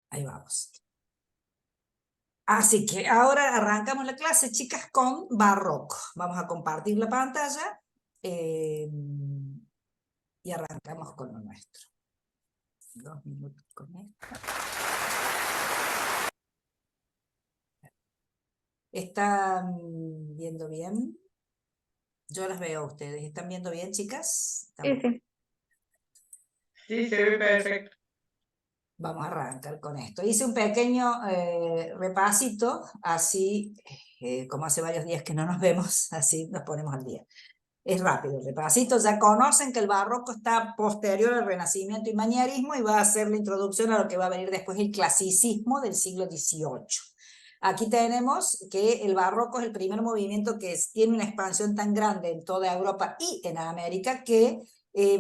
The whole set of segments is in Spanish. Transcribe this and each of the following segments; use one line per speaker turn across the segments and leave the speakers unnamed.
Ahí vamos. Así que ahora arrancamos la clase, chicas, con barroco. Vamos a compartir la pantalla y arrancamos con lo nuestro. 2 minutos con esto. ¿Están viendo bien? Yo las veo a ustedes. ¿Están viendo bien, chicas?
Sí, sí.
Sí, se ve perfecto.
Vamos a arrancar con esto. Hice un pequeño repasito, así como hace varios días que no nos vemos, así nos ponemos al día. Es rápido el repasito, ya conocen que el barroco está posterior al Renacimiento y Manierismo y va a ser la introducción a lo que va a venir después el clasicismo del siglo XVIII. Aquí tenemos que el barroco es el primer movimiento que tiene una expansión tan grande en toda Europa y en América que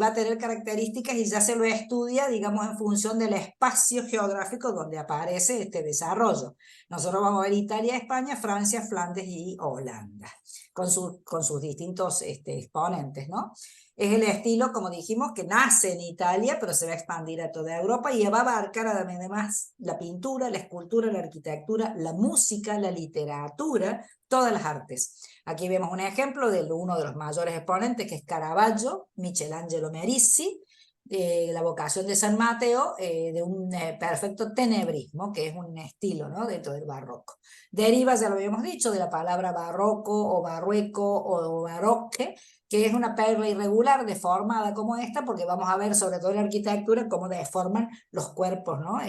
va a tener características y ya se lo estudia, digamos, en función del espacio geográfico donde aparece este desarrollo. Nosotros vamos a ver Italia, España, Francia, Flandes y Holanda, con sus distintos exponentes, ¿no? Es el estilo, como dijimos, que nace en Italia, pero se va a expandir a toda Europa y va a abarcar además la pintura, la escultura, la arquitectura, la música, la literatura, todas las artes. Aquí vemos un ejemplo de uno de los mayores exponentes, que es Caravaggio, Michelangelo Merisi, la vocación de San Mateo, de un perfecto tenebrismo, que es un estilo, ¿no?, dentro del barroco. Deriva, ya lo habíamos dicho, de la palabra barroco o barrueco o baroque, que es una perla irregular deformada como esta, porque vamos a ver sobre todo en la arquitectura cómo deforman los cuerpos, ¿no?,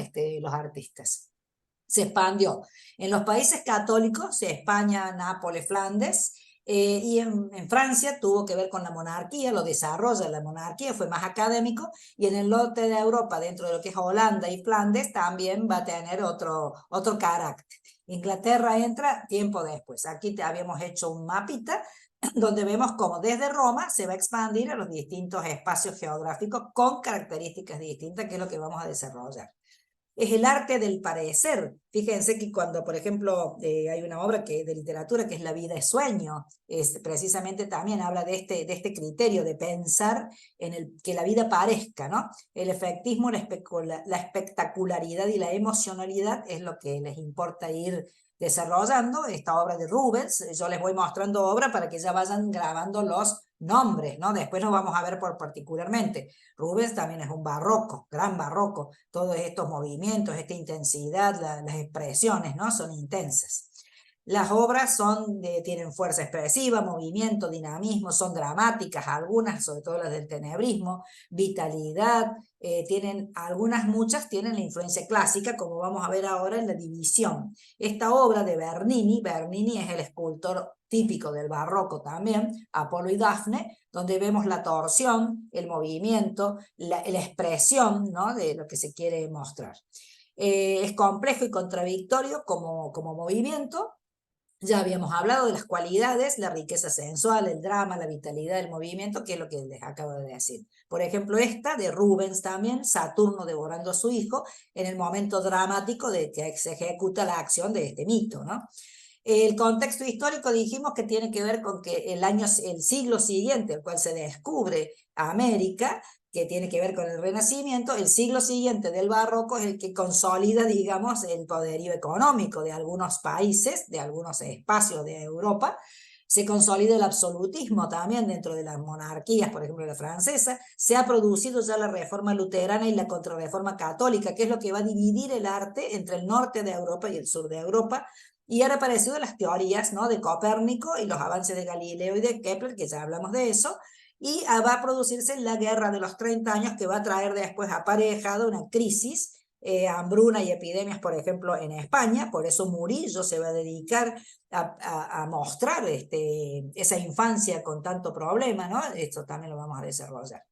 los artistas. Se expandió en los países católicos, España, Nápoles, Flandes, y en Francia tuvo que ver con la monarquía, lo desarrolla la monarquía, fue más académico, y en el norte de Europa, dentro de lo que es Holanda y Flandes, también va a tener otro carácter. Inglaterra entra tiempo después. Aquí te habíamos hecho un mapita donde vemos cómo desde Roma se va a expandir a los distintos espacios geográficos con características distintas, que es lo que vamos a desarrollar. Es el arte del parecer. Fíjense que cuando, por ejemplo, hay una obra de literatura que es La vida es sueño, precisamente también habla de este criterio de pensar en que la vida parezca, ¿no? El efectismo, la espectacularidad y la emocionalidad es lo que les importa ir desarrollando. Esta obra de Rubens, yo les voy mostrando obra para que ya vayan grabando los nombres, ¿no? Después nos vamos a ver particularmente. Rubens también es un barroco, gran barroco. Todos estos movimientos, esta intensidad, las expresiones, ¿no?, son intensas. Las obras tienen fuerza expresiva, movimiento, dinamismo, son dramáticas, algunas, sobre todo las del tenebrismo, vitalidad, muchas tienen la influencia clásica, como vamos a ver ahora en la división. Esta obra de Bernini es el escultor típico del barroco también, Apolo y Dafne, donde vemos la torsión, el movimiento, la expresión, ¿no?, de lo que se quiere mostrar. Es complejo y contradictorio como movimiento. Ya habíamos hablado de las cualidades, la riqueza sensual, el drama, la vitalidad, el movimiento, que es lo que les acabo de decir. Por ejemplo, esta de Rubens también, Saturno devorando a su hijo, en el momento dramático de que se ejecuta la acción de este mito, ¿no? El contexto histórico dijimos que tiene que ver con que el siglo siguiente, el cual se descubre América, que tiene que ver con el Renacimiento, el siglo siguiente del Barroco es el que consolida, digamos, el poderío económico de algunos países, de algunos espacios de Europa. Se consolida el absolutismo también dentro de las monarquías, por ejemplo la francesa. Se ha producido ya la reforma luterana y la contrarreforma católica, que es lo que va a dividir el arte entre el norte de Europa y el sur de Europa. Y han aparecido las teorías, ¿no?, de Copérnico y los avances de Galileo y de Kepler, que ya hablamos de eso, y va a producirse la guerra de los 30 años, que va a traer después aparejado una crisis, hambruna y epidemias, por ejemplo, en España. Por eso Murillo se va a dedicar a mostrar esa infancia con tanto problema, ¿no? Esto también lo vamos a desarrollar.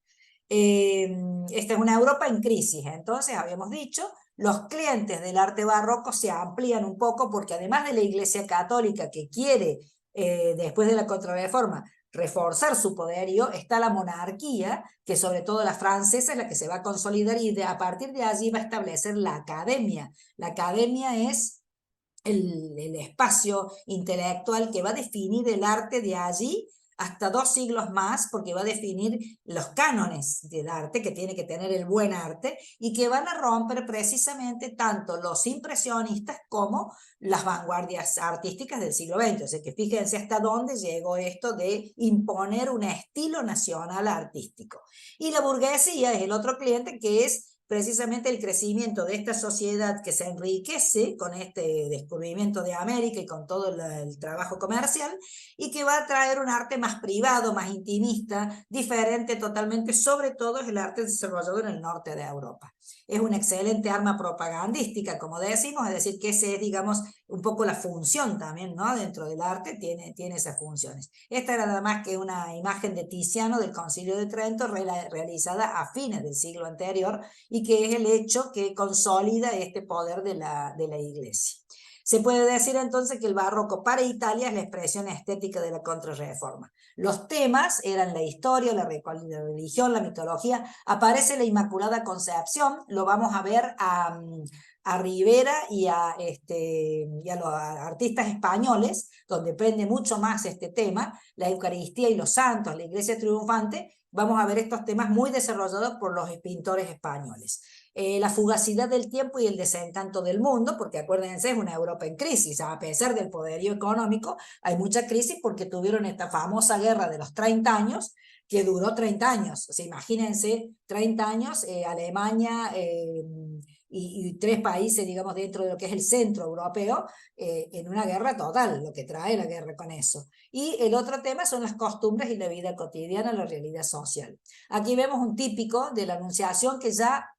Esta es una Europa en crisis, entonces habíamos dicho, los clientes del arte barroco se amplían un poco porque además de la Iglesia Católica, que quiere, después de la Contrarreforma, reforzar su poderío, está la monarquía, que sobre todo la francesa es la que se va a consolidar, y a partir de allí va a establecer la academia. La academia es el espacio intelectual que va a definir el arte de allí hasta 2 siglos más, porque va a definir los cánones del arte que tiene que tener el buen arte y que van a romper precisamente tanto los impresionistas como las vanguardias artísticas del siglo XX. O sea que fíjense hasta dónde llegó esto de imponer un estilo nacional artístico. Y la burguesía es el otro cliente, que es precisamente el crecimiento de esta sociedad que se enriquece con este descubrimiento de América y con todo el trabajo comercial, y que va a traer un arte más privado, más intimista, diferente totalmente. Sobre todo es el arte desarrollado en el norte de Europa. Es una excelente arma propagandística, como decimos, es decir, que ese es, digamos, un poco la función también, ¿no? Dentro del arte tiene esas funciones. Esta era nada más que una imagen de Tiziano del Concilio de Trento realizada a fines del siglo anterior, y que es el hecho que consolida este poder de la Iglesia. Se puede decir entonces que el barroco para Italia es la expresión estética de la Contrarreforma. Los temas eran la historia, la religión, la mitología. Aparece la Inmaculada Concepción, lo vamos a ver a Rivera y a los artistas españoles, donde prende mucho más este tema, la Eucaristía y los santos, la Iglesia triunfante. Vamos a ver estos temas muy desarrollados por los pintores españoles. La fugacidad del tiempo y el desencanto del mundo, porque acuérdense, es una Europa en crisis. A pesar del poderío económico, hay mucha crisis porque tuvieron esta famosa guerra de los 30 años, que duró 30 años. O sea, imagínense, 30 años, Alemania y 3 países, digamos, dentro de lo que es el centro europeo, en una guerra total, lo que trae la guerra con eso. Y el otro tema son las costumbres y la vida cotidiana, la realidad social. Aquí vemos un típico de la Anunciación, que ya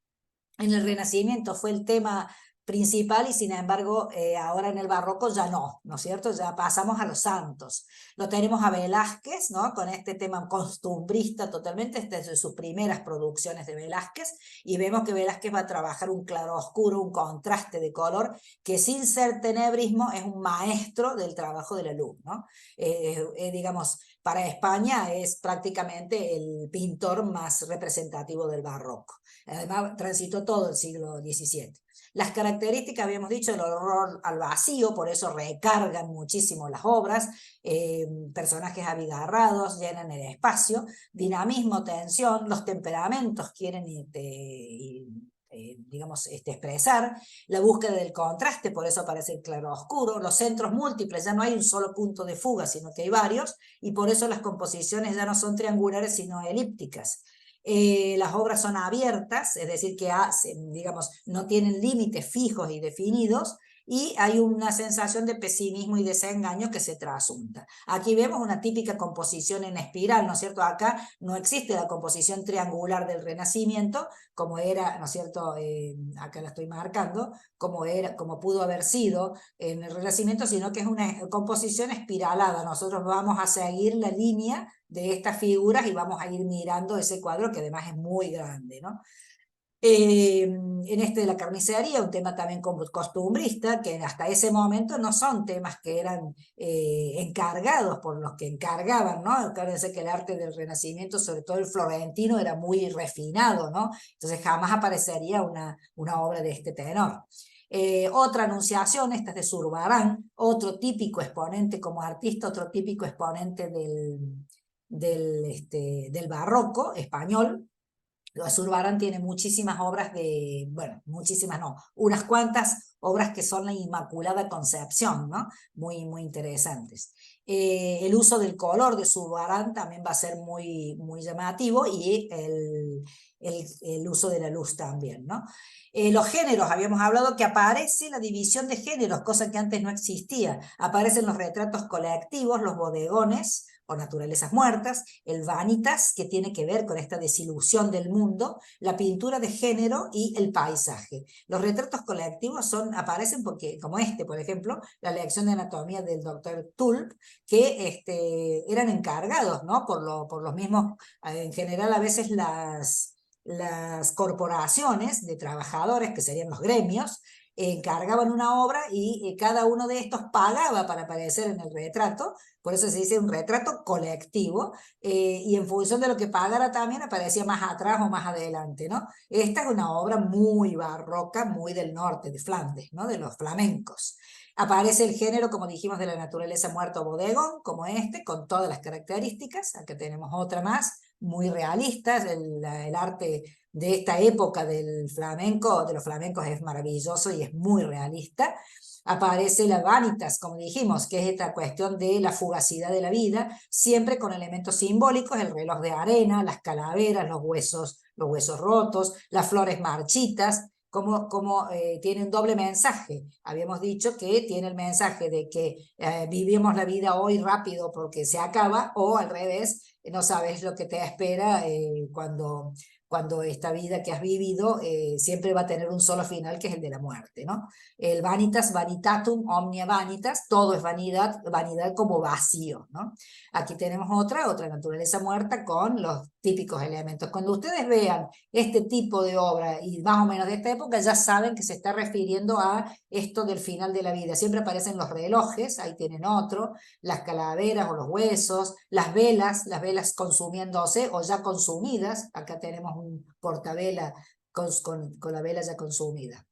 en el Renacimiento fue el tema principal, y sin embargo ahora en el barroco ya no, ¿no es cierto? Ya pasamos a los santos. Lo tenemos a Velázquez, ¿no? Con este tema costumbrista totalmente, esta es de sus primeras producciones de Velázquez, y vemos que Velázquez va a trabajar un claroscuro, un contraste de color, que sin ser tenebrismo es un maestro del trabajo de la luz, ¿no? Digamos, para España es prácticamente el pintor más representativo del barroco. Además, transitó todo el siglo XVII. Las características, habíamos dicho, el horror al vacío, por eso recargan muchísimo las obras, personajes abigarrados, llenan el espacio, dinamismo, tensión, los temperamentos quieren digamos, expresar, la búsqueda del contraste, por eso aparece el claroscuro, los centros múltiples, ya no hay un solo punto de fuga, sino que hay varios, y por eso las composiciones ya no son triangulares, sino elípticas. Las obras son abiertas, es decir, que digamos, no tienen límites fijos y definidos, y hay una sensación de pesimismo y desengaño que se trasunta. Aquí vemos una típica composición en espiral, ¿no es cierto? Acá no existe la composición triangular del Renacimiento, como era, ¿no es cierto? Acá la estoy marcando, como pudo haber sido en el Renacimiento, sino que es una composición espiralada. Nosotros vamos a seguir la línea de estas figuras y vamos a ir mirando ese cuadro, que además es muy grande, ¿no? En este de la carnicería, un tema también costumbrista, que hasta ese momento no son temas que eran encargados por los que encargaban, ¿no? Acuérdense que el arte del Renacimiento, sobre todo el florentino, era muy refinado, ¿no? Entonces jamás aparecería una obra de este tenor. Otra Anunciación, esta es de Zurbarán, otro típico exponente como artista, otro típico exponente del barroco español. Zurbarán tiene muchísimas obras bueno, muchísimas no, unas cuantas obras que son la Inmaculada Concepción, ¿no? Muy, muy interesantes. El uso del color de Zurbarán también va a ser muy, muy llamativo, y el uso de la luz también, ¿no? Los géneros, habíamos hablado que aparece la división de géneros, cosa que antes no existía. Aparecen los retratos colectivos, los bodegones, o naturalezas muertas, el vanitas, que tiene que ver con esta desilusión del mundo, la pintura de género y el paisaje. Los retratos colectivos aparecen porque, como por ejemplo, la lección de anatomía del doctor Tulp, que eran encargados, ¿no? por los mismos, en general a veces las corporaciones de trabajadores, que serían los gremios, encargaban una obra y cada uno de estos pagaba para aparecer en el retrato, por eso se dice un retrato colectivo, y en función de lo que pagara también aparecía más atrás o más adelante, ¿no? Esta es una obra muy barroca, muy del norte, de Flandes, ¿no? De los flamencos. Aparece el género, como dijimos, de la naturaleza muerto bodegón, como este, con todas las características. Acá tenemos otra más, muy realista, el arte de esta época del flamenco, de los flamencos es maravilloso y es muy realista. Aparece la vanitas, como dijimos, que es esta cuestión de la fugacidad de la vida, siempre con elementos simbólicos, el reloj de arena, las calaveras, los huesos rotos, las flores marchitas, como tiene un doble mensaje. Habíamos dicho que tiene el mensaje de que vivimos la vida hoy rápido porque se acaba, o al revés, no sabes lo que te espera cuando esta vida que has vivido siempre va a tener un solo final, que es el de la muerte, ¿no? El vanitas, vanitatum, omnia vanitas, todo es vanidad, vanidad como vacío, ¿no? Aquí tenemos otra naturaleza muerta con los típicos elementos. Cuando ustedes vean este tipo de obra y más o menos de esta época, ya saben que se está refiriendo a esto del final de la vida. Siempre aparecen los relojes, ahí tienen otro, las calaveras o los huesos, las velas consumiéndose o ya consumidas. Acá tenemos un portavela con la vela ya consumida.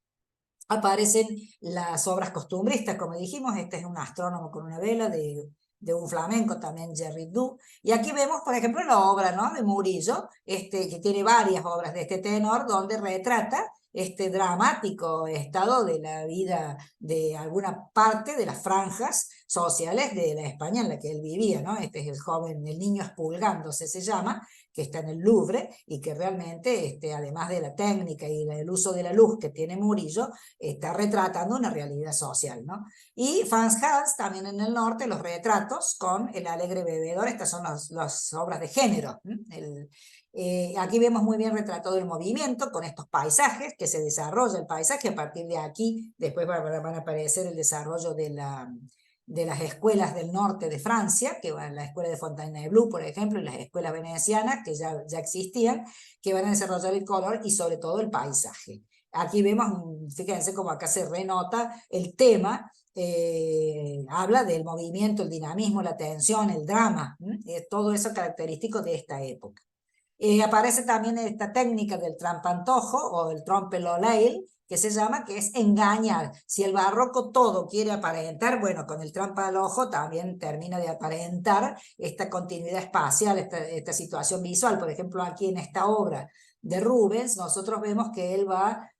Aparecen las obras costumbristas, como dijimos, este es un astrónomo con una vela de un flamenco, también Jerry Du, y aquí vemos, por ejemplo, la obra, ¿no?, de Murillo, que tiene varias obras de este tenor, donde retrata este dramático estado de la vida de alguna parte de las franjas sociales de la España en la que él vivía, ¿no? Este es el joven, el niño expulgándose se llama, que está en el Louvre, y que realmente, además de la técnica y el uso de la luz que tiene Murillo, está retratando una realidad social, ¿no? Y Frans Hals, también en el norte, los retratos con el alegre bebedor. Estas son las obras de género. Aquí vemos muy bien retratado el movimiento con estos paisajes, que se desarrolla el paisaje. A partir de aquí, después van a aparecer el desarrollo de las escuelas del norte de Francia, que van la escuela de Fontainebleau, por ejemplo, y las escuelas venecianas, que ya existían, que van a desarrollar el color y sobre todo el paisaje. Aquí vemos, fíjense cómo acá se renota el tema, habla del movimiento, el dinamismo, la tensión, el drama, todo eso característico de esta época. Aparece también esta técnica del trampantojo o el trompe-l'oeil, que se llama, que es engañar. Si el barroco todo quiere aparentar, bueno, con el trampa al ojo también termina de aparentar esta continuidad espacial, esta situación visual. Por ejemplo, aquí en esta obra de Rubens, nosotros vemos que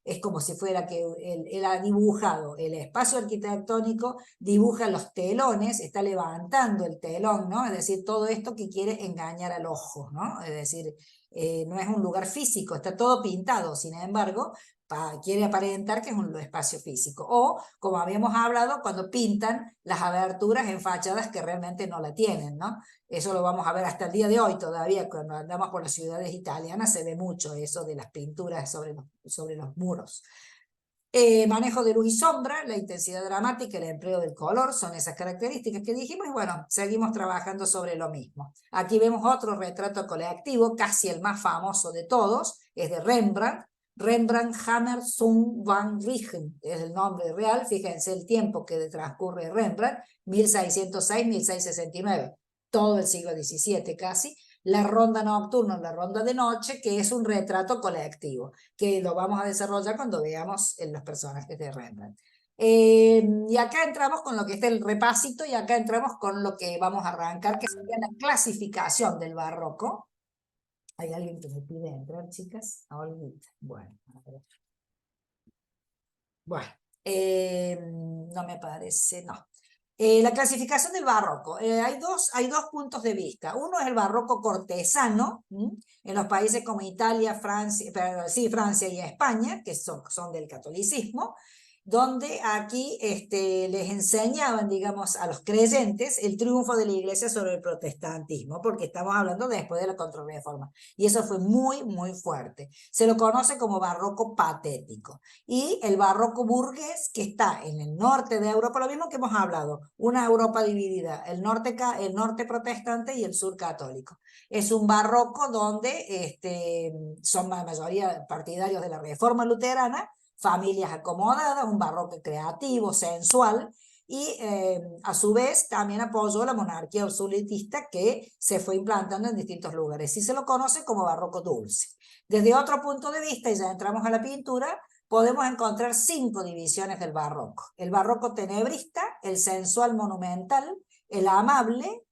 es como si fuera que él ha dibujado el espacio arquitectónico, dibuja los telones, está levantando el telón, ¿no? Es decir, todo esto que quiere engañar al ojo, ¿no? Es decir, no es un lugar físico, está todo pintado, sin embargo, quiere aparentar que es un espacio físico. O, como habíamos hablado, cuando pintan las aberturas en fachadas que realmente no la tienen, ¿no? Eso lo vamos a ver hasta el día de hoy todavía, cuando andamos por las ciudades italianas se ve mucho eso de las pinturas sobre los muros. Manejo de luz y sombra, la intensidad dramática, el empleo del color, son esas características que dijimos, y bueno, seguimos trabajando sobre lo mismo. Aquí vemos otro retrato colectivo, casi el más famoso de todos, es de Rembrandt. Rembrandt Hammerszoon van Rijn es el nombre real. Fíjense el tiempo que transcurre Rembrandt, 1606-1669, todo el siglo XVII casi. La ronda nocturna, la ronda de noche, que es un retrato colectivo, que lo vamos a desarrollar cuando veamos los personajes de Rembrandt. Y acá entramos con lo que es el repasito, y acá entramos con lo que vamos a arrancar, que sería la clasificación del barroco. ¿Hay alguien que me pide entrar, chicas? Olvida. Bueno, a ver. Bueno, no me parece, no. La clasificación del barroco. Hay dos puntos de vista. Uno es el barroco cortesano, en los países como Italia, Francia, Francia y España, que son del catolicismo, donde aquí les enseñaban, digamos, a los creyentes el triunfo de la iglesia sobre el protestantismo, porque estamos hablando después de la Contrarreforma, y eso fue muy, muy fuerte. Se lo conoce como barroco patético. Y el barroco burgués, que está en el norte de Europa, lo mismo que hemos hablado, una Europa dividida, el norte protestante y el sur católico. Es un barroco donde son la mayoría partidarios de la reforma luterana, familias acomodadas, un barroco creativo, sensual, y a su vez también apoyó la monarquía absolutista que se fue implantando en distintos lugares y se lo conoce como barroco dulce. Desde otro punto de vista, y ya entramos a la pintura, podemos encontrar 5 divisiones del barroco: el barroco tenebrista, el sensual monumental, el amable,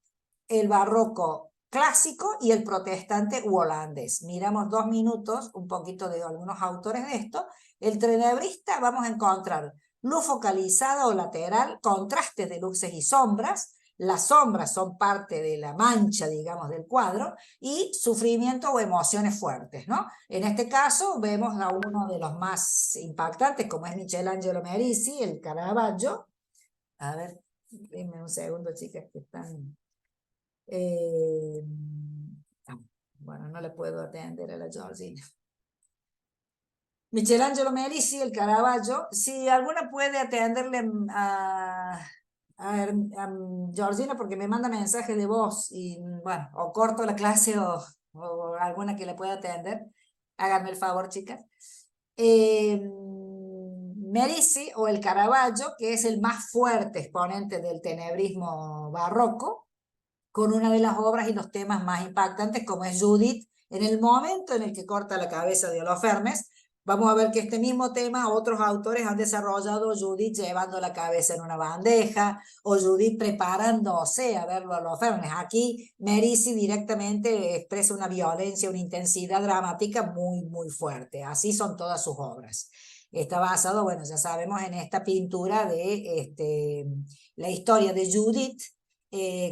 el barroco clásico y el protestante u holandés. Miramos 2 minutos un poquito de algunos autores de esto. El tenebrista vamos a encontrar luz focalizada o lateral, contrastes de luces y sombras. Las sombras son parte de la mancha, digamos, del cuadro, y sufrimiento o emociones fuertes, ¿no? En este caso vemos a uno de los más impactantes, como es Michelangelo Merisi, el Caravaggio. A ver, denme un segundo, chicas, que están... bueno, no le puedo atender a la Georgina. Michelangelo Merisi, el Caravaggio. Si alguna puede atenderle a Georgina, porque me manda mensajes de voz y bueno, o corto la clase o alguna que le pueda atender. Háganme el favor, chicas. Merisi o el Caravaggio, que es el más fuerte exponente del tenebrismo barroco, con una de las obras y los temas más impactantes, como es Judith, en el momento en el que corta la cabeza de Holofernes. Vamos a ver que este mismo tema otros autores han desarrollado: Judith llevando la cabeza en una bandeja, o Judith preparándose a verlo a Holofernes. Aquí Merisi directamente expresa una violencia, una intensidad dramática muy, muy fuerte. Así son todas sus obras. Está basado, bueno, ya sabemos, en esta pintura de la historia de Judith,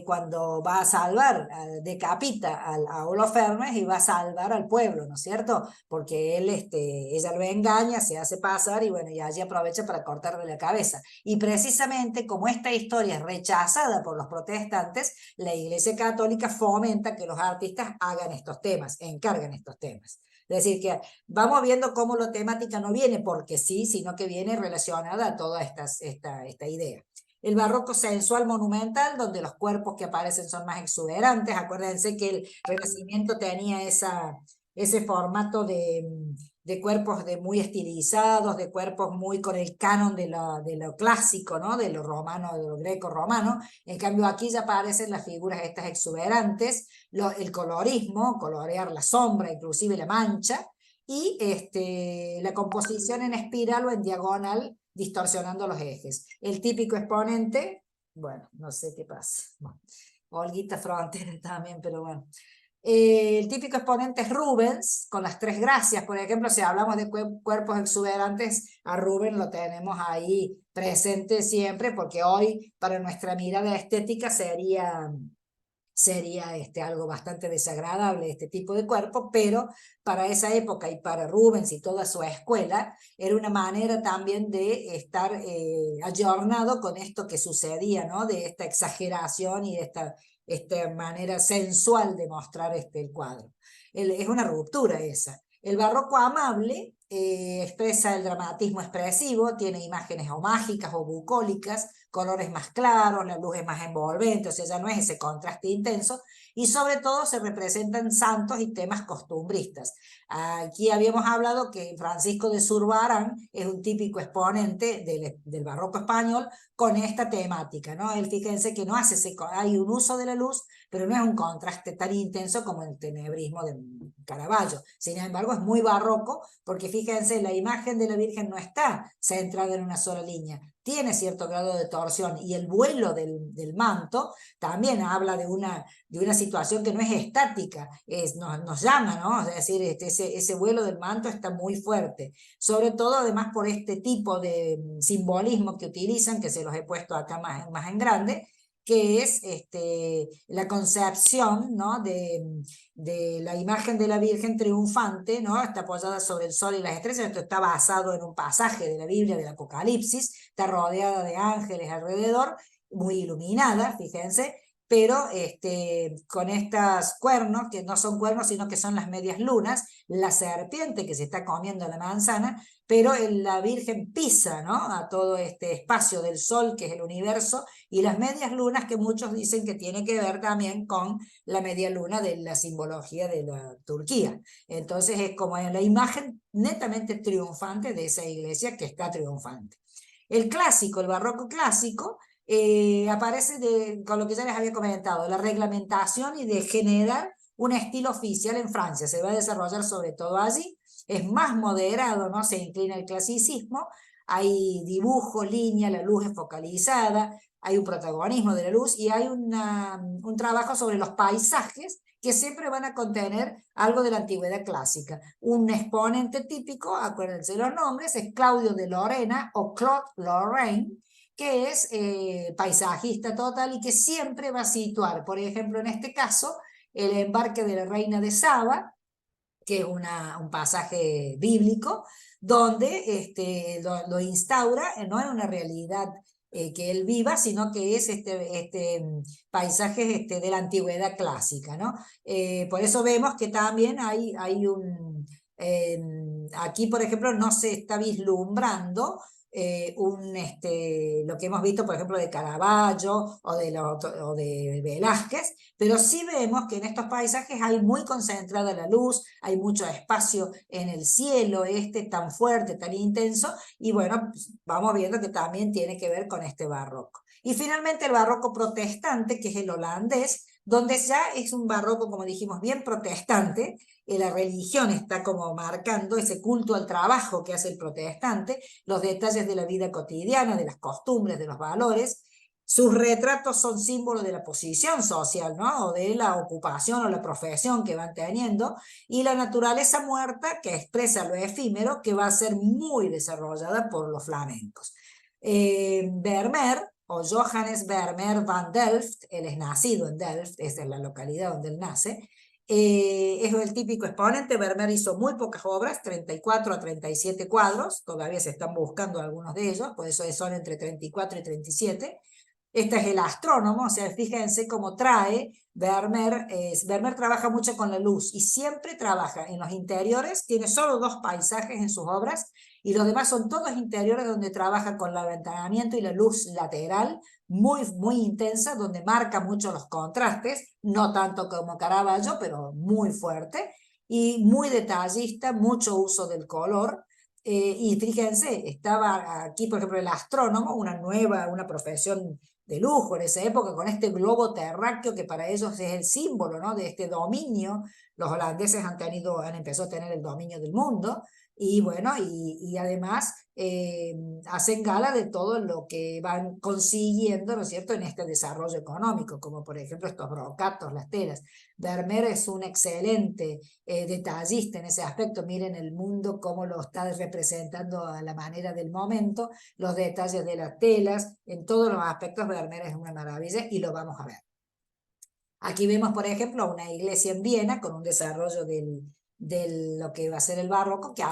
cuando va a salvar, decapita a Holofernes y va a salvar al pueblo, ¿no es cierto? Porque ella lo engaña, se hace pasar y bueno, y allí aprovecha para cortarle la cabeza. Y precisamente como esta historia es rechazada por los protestantes, la Iglesia Católica fomenta que los artistas hagan estos temas, encargan estos temas. Es decir, que vamos viendo cómo la temática no viene porque sí, sino que viene relacionada a toda esta idea. El barroco sensual monumental, donde los cuerpos que aparecen son más exuberantes. Acuérdense que el Renacimiento tenía ese formato de cuerpos muy estilizados, de cuerpos muy con el canon de lo clásico, ¿no? De lo romano, de lo greco-romano. En cambio aquí ya aparecen las figuras estas exuberantes, el colorismo, colorear la sombra, inclusive la mancha, y la composición en espiral o en diagonal, distorsionando los ejes. El típico exponente, bueno, no sé qué pasa. Bueno, Olguita Frontera también, pero bueno. El típico exponente es Rubens, con las 3 gracias. Por ejemplo, si hablamos de cuerpos exuberantes, a Rubens lo tenemos ahí presente siempre, porque hoy para nuestra mirada estética sería algo bastante desagradable este tipo de cuerpo, pero para esa época y para Rubens y toda su escuela era una manera también de estar ayornado con esto que sucedía, ¿no? De esta exageración y de esta manera sensual de mostrar el cuadro. Es una ruptura esa. El barroco amable expresa el dramatismo expresivo, tiene imágenes o mágicas o bucólicas, colores más claros, la luz es más envolvente, o sea, ya no es ese contraste intenso, y sobre todo se representan santos y temas costumbristas. Aquí habíamos hablado que Francisco de Zurbarán es un típico exponente del barroco español con esta temática, ¿no? Él, fíjense que no hace hay un uso de la luz, pero no es un contraste tan intenso como el tenebrismo de Caravaggio. Sin embargo, es muy barroco, porque fíjense, la imagen de la Virgen no está centrada en una sola línea, tiene cierto grado de torsión, y el vuelo del manto también habla de una situación que no es estática, nos llama, ¿no? Es decir, ese vuelo del manto está muy fuerte, sobre todo además por este tipo de simbolismo que utilizan, que se los he puesto acá más en grande, que es la concepción, ¿no? de la imagen de la Virgen triunfante, ¿no? Está apoyada sobre el sol y las estrellas. Esto está basado en un pasaje de la Biblia, del Apocalipsis, está rodeada de ángeles alrededor, muy iluminada, fíjense, pero con estos cuernos, que no son cuernos, sino que son las medias lunas, la serpiente que se está comiendo la manzana, pero la Virgen pisa, ¿no?, a todo este espacio del Sol, que es el universo, y las medias lunas, que muchos dicen que tiene que ver también con la media luna de la simbología de la Turquía. Entonces es como la imagen netamente triunfante de esa iglesia que está triunfante. El clásico, el barroco clásico, aparece con lo que ya les había comentado, la reglamentación y de generar un estilo oficial en Francia. Se va a desarrollar sobre todo allí. Es más moderado, ¿no? Se inclina al clasicismo. Hay dibujo, línea, la luz es focalizada, hay un protagonismo de la luz y hay un trabajo sobre los paisajes que siempre van a contener algo de la antigüedad clásica. Un exponente típico, acuérdense los nombres, es Claudio de Lorena o Claude Lorraine, que es paisajista total y que siempre va a situar, por ejemplo, en este caso, el embarque de la reina de Saba, que es un pasaje bíblico, donde lo instaura, no en una realidad que él viva, sino que es paisaje de la antigüedad clásica, ¿no? Por eso vemos que también hay aquí, por ejemplo, no se está vislumbrando lo que hemos visto, por ejemplo, de Caravaggio o de Velázquez, pero sí vemos que en estos paisajes hay muy concentrada la luz, hay mucho espacio en el cielo, tan fuerte, tan intenso, y bueno, pues, vamos viendo que también tiene que ver con este barroco. Y finalmente el barroco protestante, que es el holandés, donde ya es un barroco, como dijimos, bien protestante, la religión está como marcando ese culto al trabajo que hace el protestante, los detalles de la vida cotidiana, de las costumbres, de los valores. Sus retratos son símbolos de la posición social, ¿no?, o de la ocupación o la profesión que van teniendo, y la naturaleza muerta que expresa lo efímero, que va a ser muy desarrollada por los flamencos. Vermeer, o Johannes Vermeer van Delft, él es nacido en Delft, esa es la localidad donde él nace, es el típico exponente. Vermeer hizo muy pocas obras, 34 a 37 cuadros, todavía se están buscando algunos de ellos, por eso son entre 34 y 37. Este es el astrónomo, o sea, fíjense cómo trae Vermeer. Vermeer trabaja mucho con la luz y siempre trabaja en los interiores, tiene solo 2 paisajes en sus obras y los demás son todos interiores donde trabaja con el aventanamiento y la luz lateral muy, muy intensa, donde marca mucho los contrastes, no tanto como Caravaggio, pero muy fuerte y muy detallista, mucho uso del color. Y fíjense, estaba aquí, por ejemplo, el astrónomo, una profesión de lujo en esa época, con este globo terráqueo que para ellos es el símbolo, ¿no?, de este dominio. Los holandeses han empezado a tener el dominio del mundo, y bueno, y además hacen gala de todo lo que van consiguiendo, ¿no es cierto?, en este desarrollo económico, como por ejemplo estos brocatos, las telas. Vermeer es un excelente detallista en ese aspecto. Miren el mundo cómo lo está representando a la manera del momento, los detalles de las telas, en todos los aspectos Vermeer es una maravilla y lo vamos a ver. Aquí vemos, por ejemplo, una iglesia en Viena con un desarrollo de lo que va a ser el barroco, que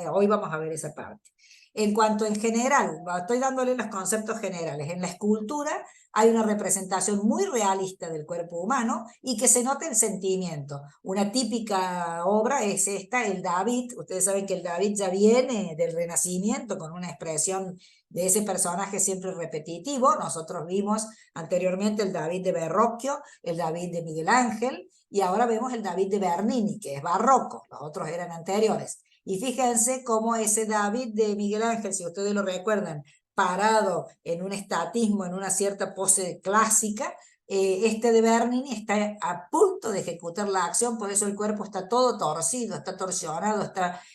hoy vamos a ver esa parte. En cuanto en general, estoy dándole los conceptos generales. En la escultura hay una representación muy realista del cuerpo humano y que se nota el sentimiento. Una típica obra es esta, el David. Ustedes saben que el David ya viene del Renacimiento con una expresión de ese personaje siempre repetitivo. Nosotros vimos anteriormente el David de Verrocchio, el David de Miguel Ángel, y ahora vemos el David de Bernini, que es barroco. Los otros eran anteriores. Y fíjense cómo ese David de Miguel Ángel, si ustedes lo recuerdan, parado en un estatismo, en una cierta pose clásica, este de Bernini está a punto de ejecutar la acción, por eso el cuerpo está todo torcido, está torsionado,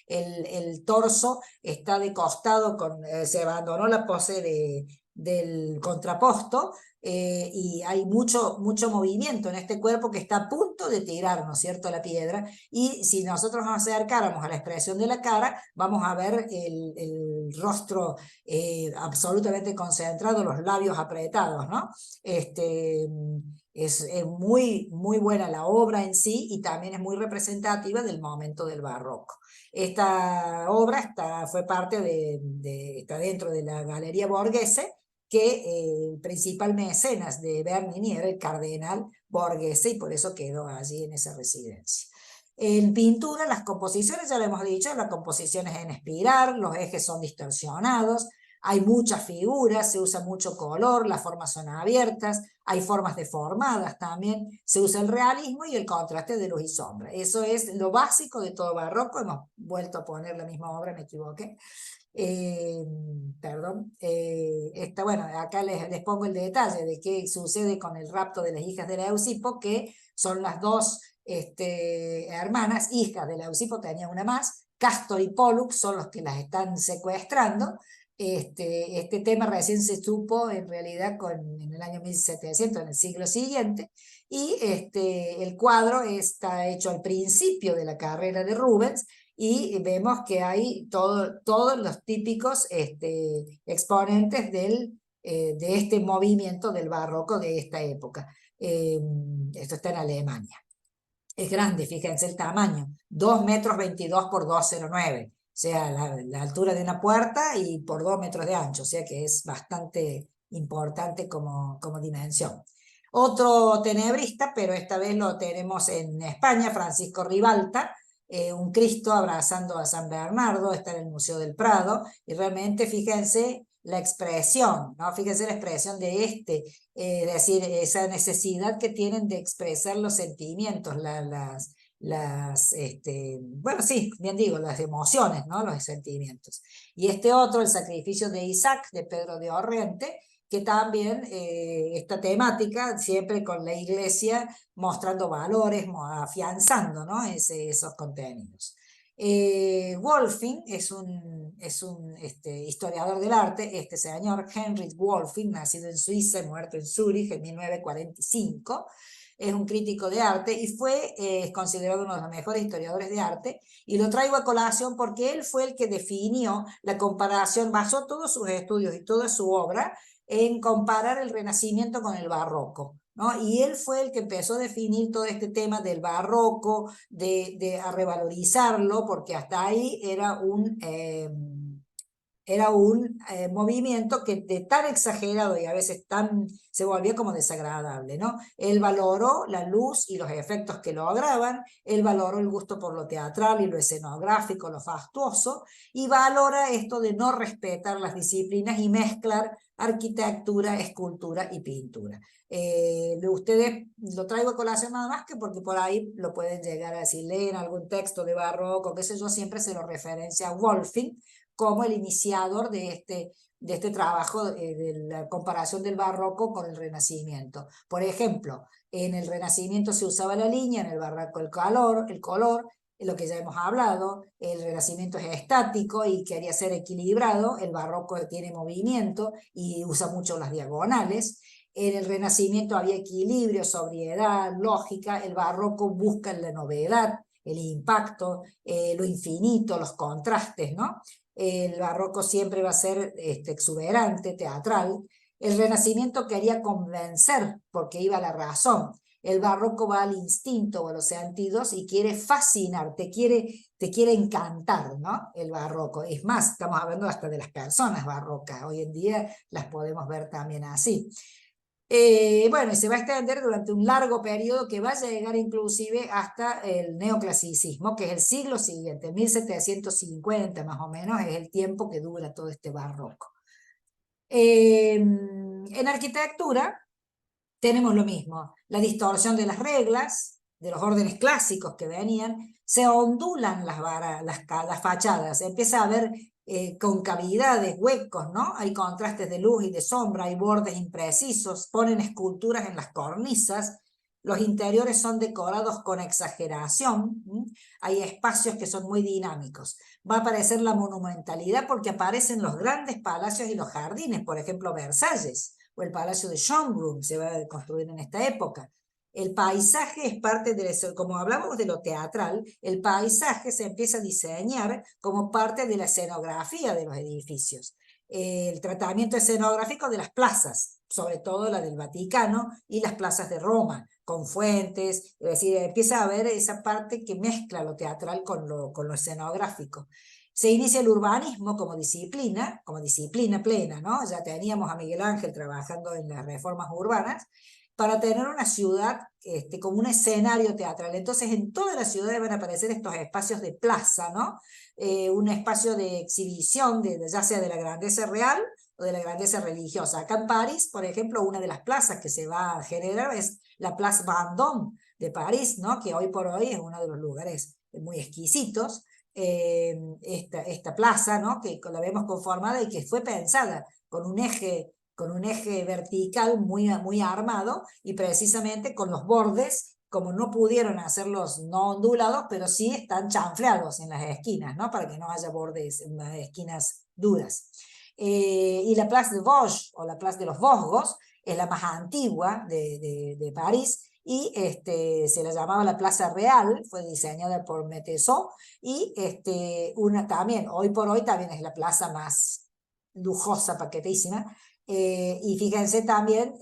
el torso está de costado, se abandonó la pose del contraposto, y hay mucho movimiento en este cuerpo que está a punto de tirar, ¿no es cierto?, la piedra. Y si nosotros nos acercáramos a la expresión de la cara, vamos a ver el rostro absolutamente concentrado, los labios apretados, ¿no? Es muy, muy buena la obra en sí y también es muy representativa del momento del barroco. Esta obra fue parte está dentro de la Galería Borghese, que el principal mecenas de Bernini era el cardenal Borghese, y por eso quedó allí en esa residencia. En pintura, las composiciones, ya lo hemos dicho, la composición es en espiral, los ejes son distorsionados, hay muchas figuras, se usa mucho color, las formas son abiertas, hay formas deformadas también, se usa el realismo y el contraste de luz y sombra. Eso es lo básico de todo barroco. Hemos vuelto a poner la misma obra, me equivoqué. Perdón, bueno, acá les pongo el detalle de qué sucede con el rapto de las hijas de Leucipo, que son las dos hermanas, hijas de Leucipo, tenía una más. Castor y Pólux son los que las están secuestrando. Este tema recién se supo en realidad en el año 1700, en el siglo siguiente, y el cuadro está hecho al principio de la carrera de Rubens, y vemos que hay todos los típicos exponentes de este movimiento del barroco de esta época. Esto está en Alemania. Es grande, fíjense el tamaño, 2,22 m por 2,09, o sea, la altura de una puerta y por 2 metros de ancho, o sea que es bastante importante como dimensión. Otro tenebrista, pero esta vez lo tenemos en España, Francisco Ribalta, un Cristo abrazando a San Bernardo, está en el Museo del Prado, y realmente fíjense la expresión, ¿no? Fíjense la expresión de es decir, esa necesidad que tienen de expresar los sentimientos, bueno, sí, bien digo, las emociones, ¿no? Los sentimientos. Y otro, el sacrificio de Isaac, de Pedro de Orrente, que también esta temática, siempre con la iglesia mostrando valores, afianzando, ¿no? Esos contenidos. Wolfing es un historiador del arte, este señor Heinrich Wolfing, nacido en Suiza y muerto en Zúrich en 1945, es un crítico de arte y es considerado uno de los mejores historiadores de arte, y lo traigo a colación porque él fue el que definió la comparación, basó todos sus estudios y toda su obra en comparar el Renacimiento con el Barroco, ¿no? Y él fue el que empezó a definir todo este tema del barroco, a revalorizarlo, porque hasta ahí era un movimiento que de tan exagerado y a veces se volvía como desagradable, ¿no? Él valoró la luz y los efectos que lograban, él valoró el gusto por lo teatral y lo escenográfico, lo fastuoso, y valora esto de no respetar las disciplinas y mezclar arquitectura, escultura y pintura. Ustedes lo traigo a colación nada más que porque por ahí lo pueden llegar a decir, leen algún texto de barroco, qué sé yo, siempre se lo referencia a Wolfing como el iniciador de este trabajo de la comparación del barroco con el Renacimiento. Por ejemplo, en el Renacimiento se usaba la línea, en el barroco el color, lo que ya hemos hablado. El Renacimiento es estático y quería ser equilibrado, el barroco tiene movimiento y usa mucho las diagonales. En el Renacimiento había equilibrio, sobriedad, lógica, el barroco busca la novedad, el impacto, lo infinito, los contrastes, ¿no? El barroco siempre va a ser exuberante, teatral. El Renacimiento quería convencer porque iba a la razón. El barroco va al instinto o a los sentidos y quiere fascinar, te quiere encantar, ¿no? El barroco. Es más, estamos hablando hasta de las personas barrocas. Hoy en día las podemos ver también así. Bueno, y se va a extender durante un largo periodo que va a llegar inclusive hasta el neoclasicismo, que es el siglo siguiente, 1750 más o menos, es el tiempo que dura todo este barroco. En arquitectura tenemos lo mismo, la distorsión de las reglas, de los órdenes clásicos que venían, se ondulan las fachadas, empieza a haber concavidades, huecos, ¿no? Hay contrastes de luz y de sombra, hay bordes imprecisos, ponen esculturas en las cornisas, los interiores son decorados con exageración, hay espacios que son muy dinámicos. Va a aparecer la monumentalidad porque aparecen los grandes palacios y los jardines, por ejemplo Versalles, o el Palacio de Schönbrunn se va a construir en esta época. El paisaje es parte de eso, como hablamos de lo teatral, el paisaje se empieza a diseñar como parte de la escenografía de los edificios. El tratamiento escenográfico de las plazas, sobre todo la del Vaticano y las plazas de Roma, con fuentes, es decir, empieza a haber esa parte que mezcla lo teatral con lo escenográfico. Se inicia el urbanismo como disciplina plena, ¿no? Ya teníamos a Miguel Ángel trabajando en las reformas urbanas, para tener una ciudad como un escenario teatral. Entonces, en todas las ciudades van a aparecer estos espacios de plaza, ¿no? Un espacio de exhibición, ya sea de la grandeza real o de la grandeza religiosa. Acá en París, por ejemplo, una de las plazas que se va a generar es la Place Vendôme de París, ¿no? Que hoy por hoy es uno de los lugares muy exquisitos. Esta plaza, ¿no? Que la vemos conformada y que fue pensada con un eje vertical muy armado, y precisamente con los bordes, como no pudieron hacerlos no ondulados, pero sí están chanfleados en las esquinas, ¿no? Para que no haya bordes en las esquinas duras. Y la Place de Vosges, o la Place de los Vosgos, es la más antigua de París, y se la llamaba la Plaza Real, fue diseñada por Metezeau, y también, hoy por hoy, también es la plaza más lujosa, paquetísima. Y fíjense también,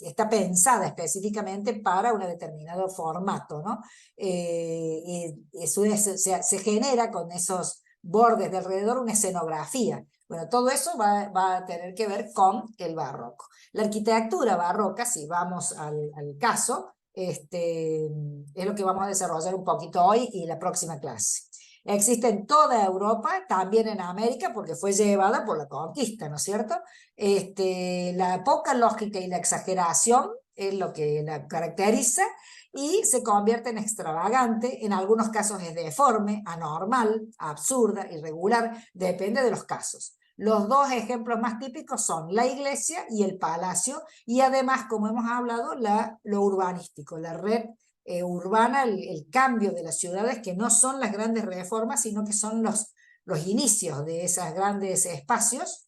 está pensada específicamente para un determinado formato, ¿no? Eso se genera con esos bordes de alrededor una escenografía. Bueno, todo eso va a tener que ver con el barroco. La arquitectura barroca, si vamos al caso, es lo que vamos a desarrollar un poquito hoy y la próxima clase. Existe en toda Europa, también en América, porque fue llevada por la conquista, ¿no es cierto? La poca lógica y la exageración es lo que la caracteriza, y se convierte en extravagante, en algunos casos es deforme, anormal, absurda, irregular, depende de los casos. Los dos ejemplos más típicos son la iglesia y el palacio, y además, como hemos hablado, lo urbanístico, la red urbana, el cambio de las ciudades, que no son las grandes reformas, sino que son los inicios de esos grandes espacios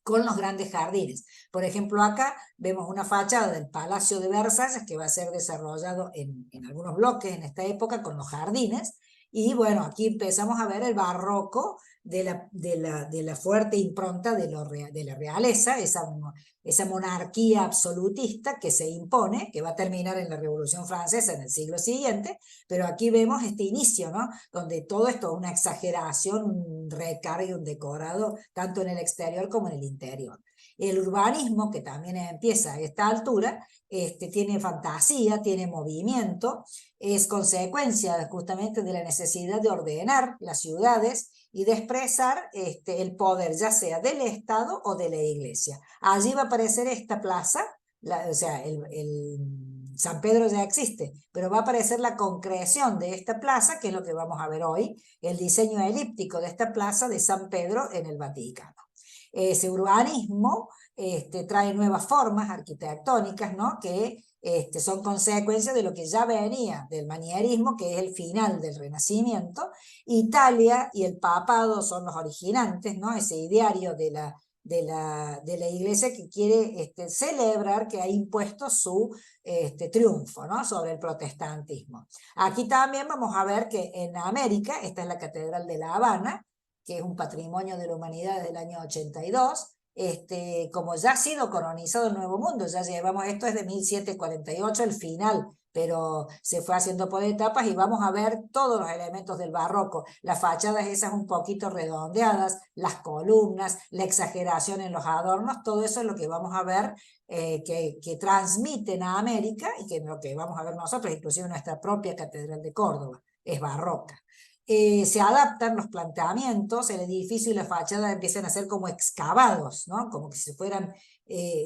con los grandes jardines. Por ejemplo, acá vemos una fachada del Palacio de Versalles que va a ser desarrollado en algunos bloques en esta época con los jardines. Y bueno, aquí empezamos a ver el barroco de la fuerte impronta de la realeza, esa monarquía absolutista que se impone, que va a terminar en la Revolución Francesa en el siglo siguiente, pero aquí vemos este inicio, ¿no? Donde todo esto es una exageración, un recargue, un decorado, tanto en el exterior como en el interior. El urbanismo, que también empieza a esta altura, tiene fantasía, tiene movimiento, es consecuencia justamente de la necesidad de ordenar las ciudades y de expresar el poder, ya sea del Estado o de la Iglesia. Allí va a aparecer esta plaza, o sea, San Pedro ya existe, pero va a aparecer la concreción de esta plaza, que es lo que vamos a ver hoy, el diseño elíptico de esta plaza de San Pedro en el Vaticano. Ese urbanismo trae nuevas formas arquitectónicas, ¿no? Que son consecuencia de lo que ya venía del manierismo, que es el final del Renacimiento. Italia y el papado son los originantes, ¿no? Ese ideario de la iglesia que quiere celebrar que ha impuesto su triunfo, ¿no? Sobre el protestantismo. Aquí también vamos a ver que en América, esta es la Catedral de La Habana, que es un patrimonio de la humanidad desde el año 82, como ya ha sido colonizado el Nuevo Mundo, ya llevamos, esto es de 1748, el final, pero se fue haciendo por etapas, y vamos a ver todos los elementos del barroco, las fachadas esas un poquito redondeadas, las columnas, la exageración en los adornos, todo eso es lo que vamos a ver que transmiten a América, y que es lo que vamos a ver nosotros, inclusive nuestra propia Catedral de Córdoba, es barroca. Se adaptan los planteamientos, el edificio y la fachada empiezan a ser como excavados, ¿no? Como que si fueran,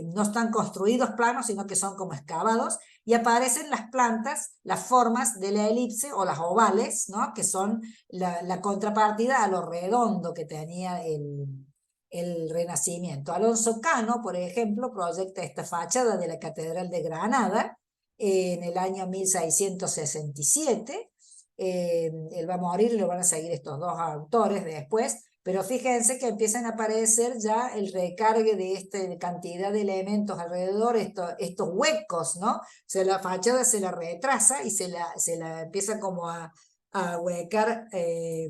no están construidos planos, sino que son como excavados, y aparecen las plantas, las formas de la elipse o las ovales, ¿no? Que son la contrapartida a lo redondo que tenía el Renacimiento. Alonso Cano, por ejemplo, proyecta esta fachada de la Catedral de Granada en el año 1667, él va a morir y lo van a seguir estos dos autores después, pero fíjense que empiezan a aparecer ya el recargue de esta cantidad de elementos alrededor, estos huecos, ¿no? O sea, la fachada se la retrasa y se la empieza como a huecar, que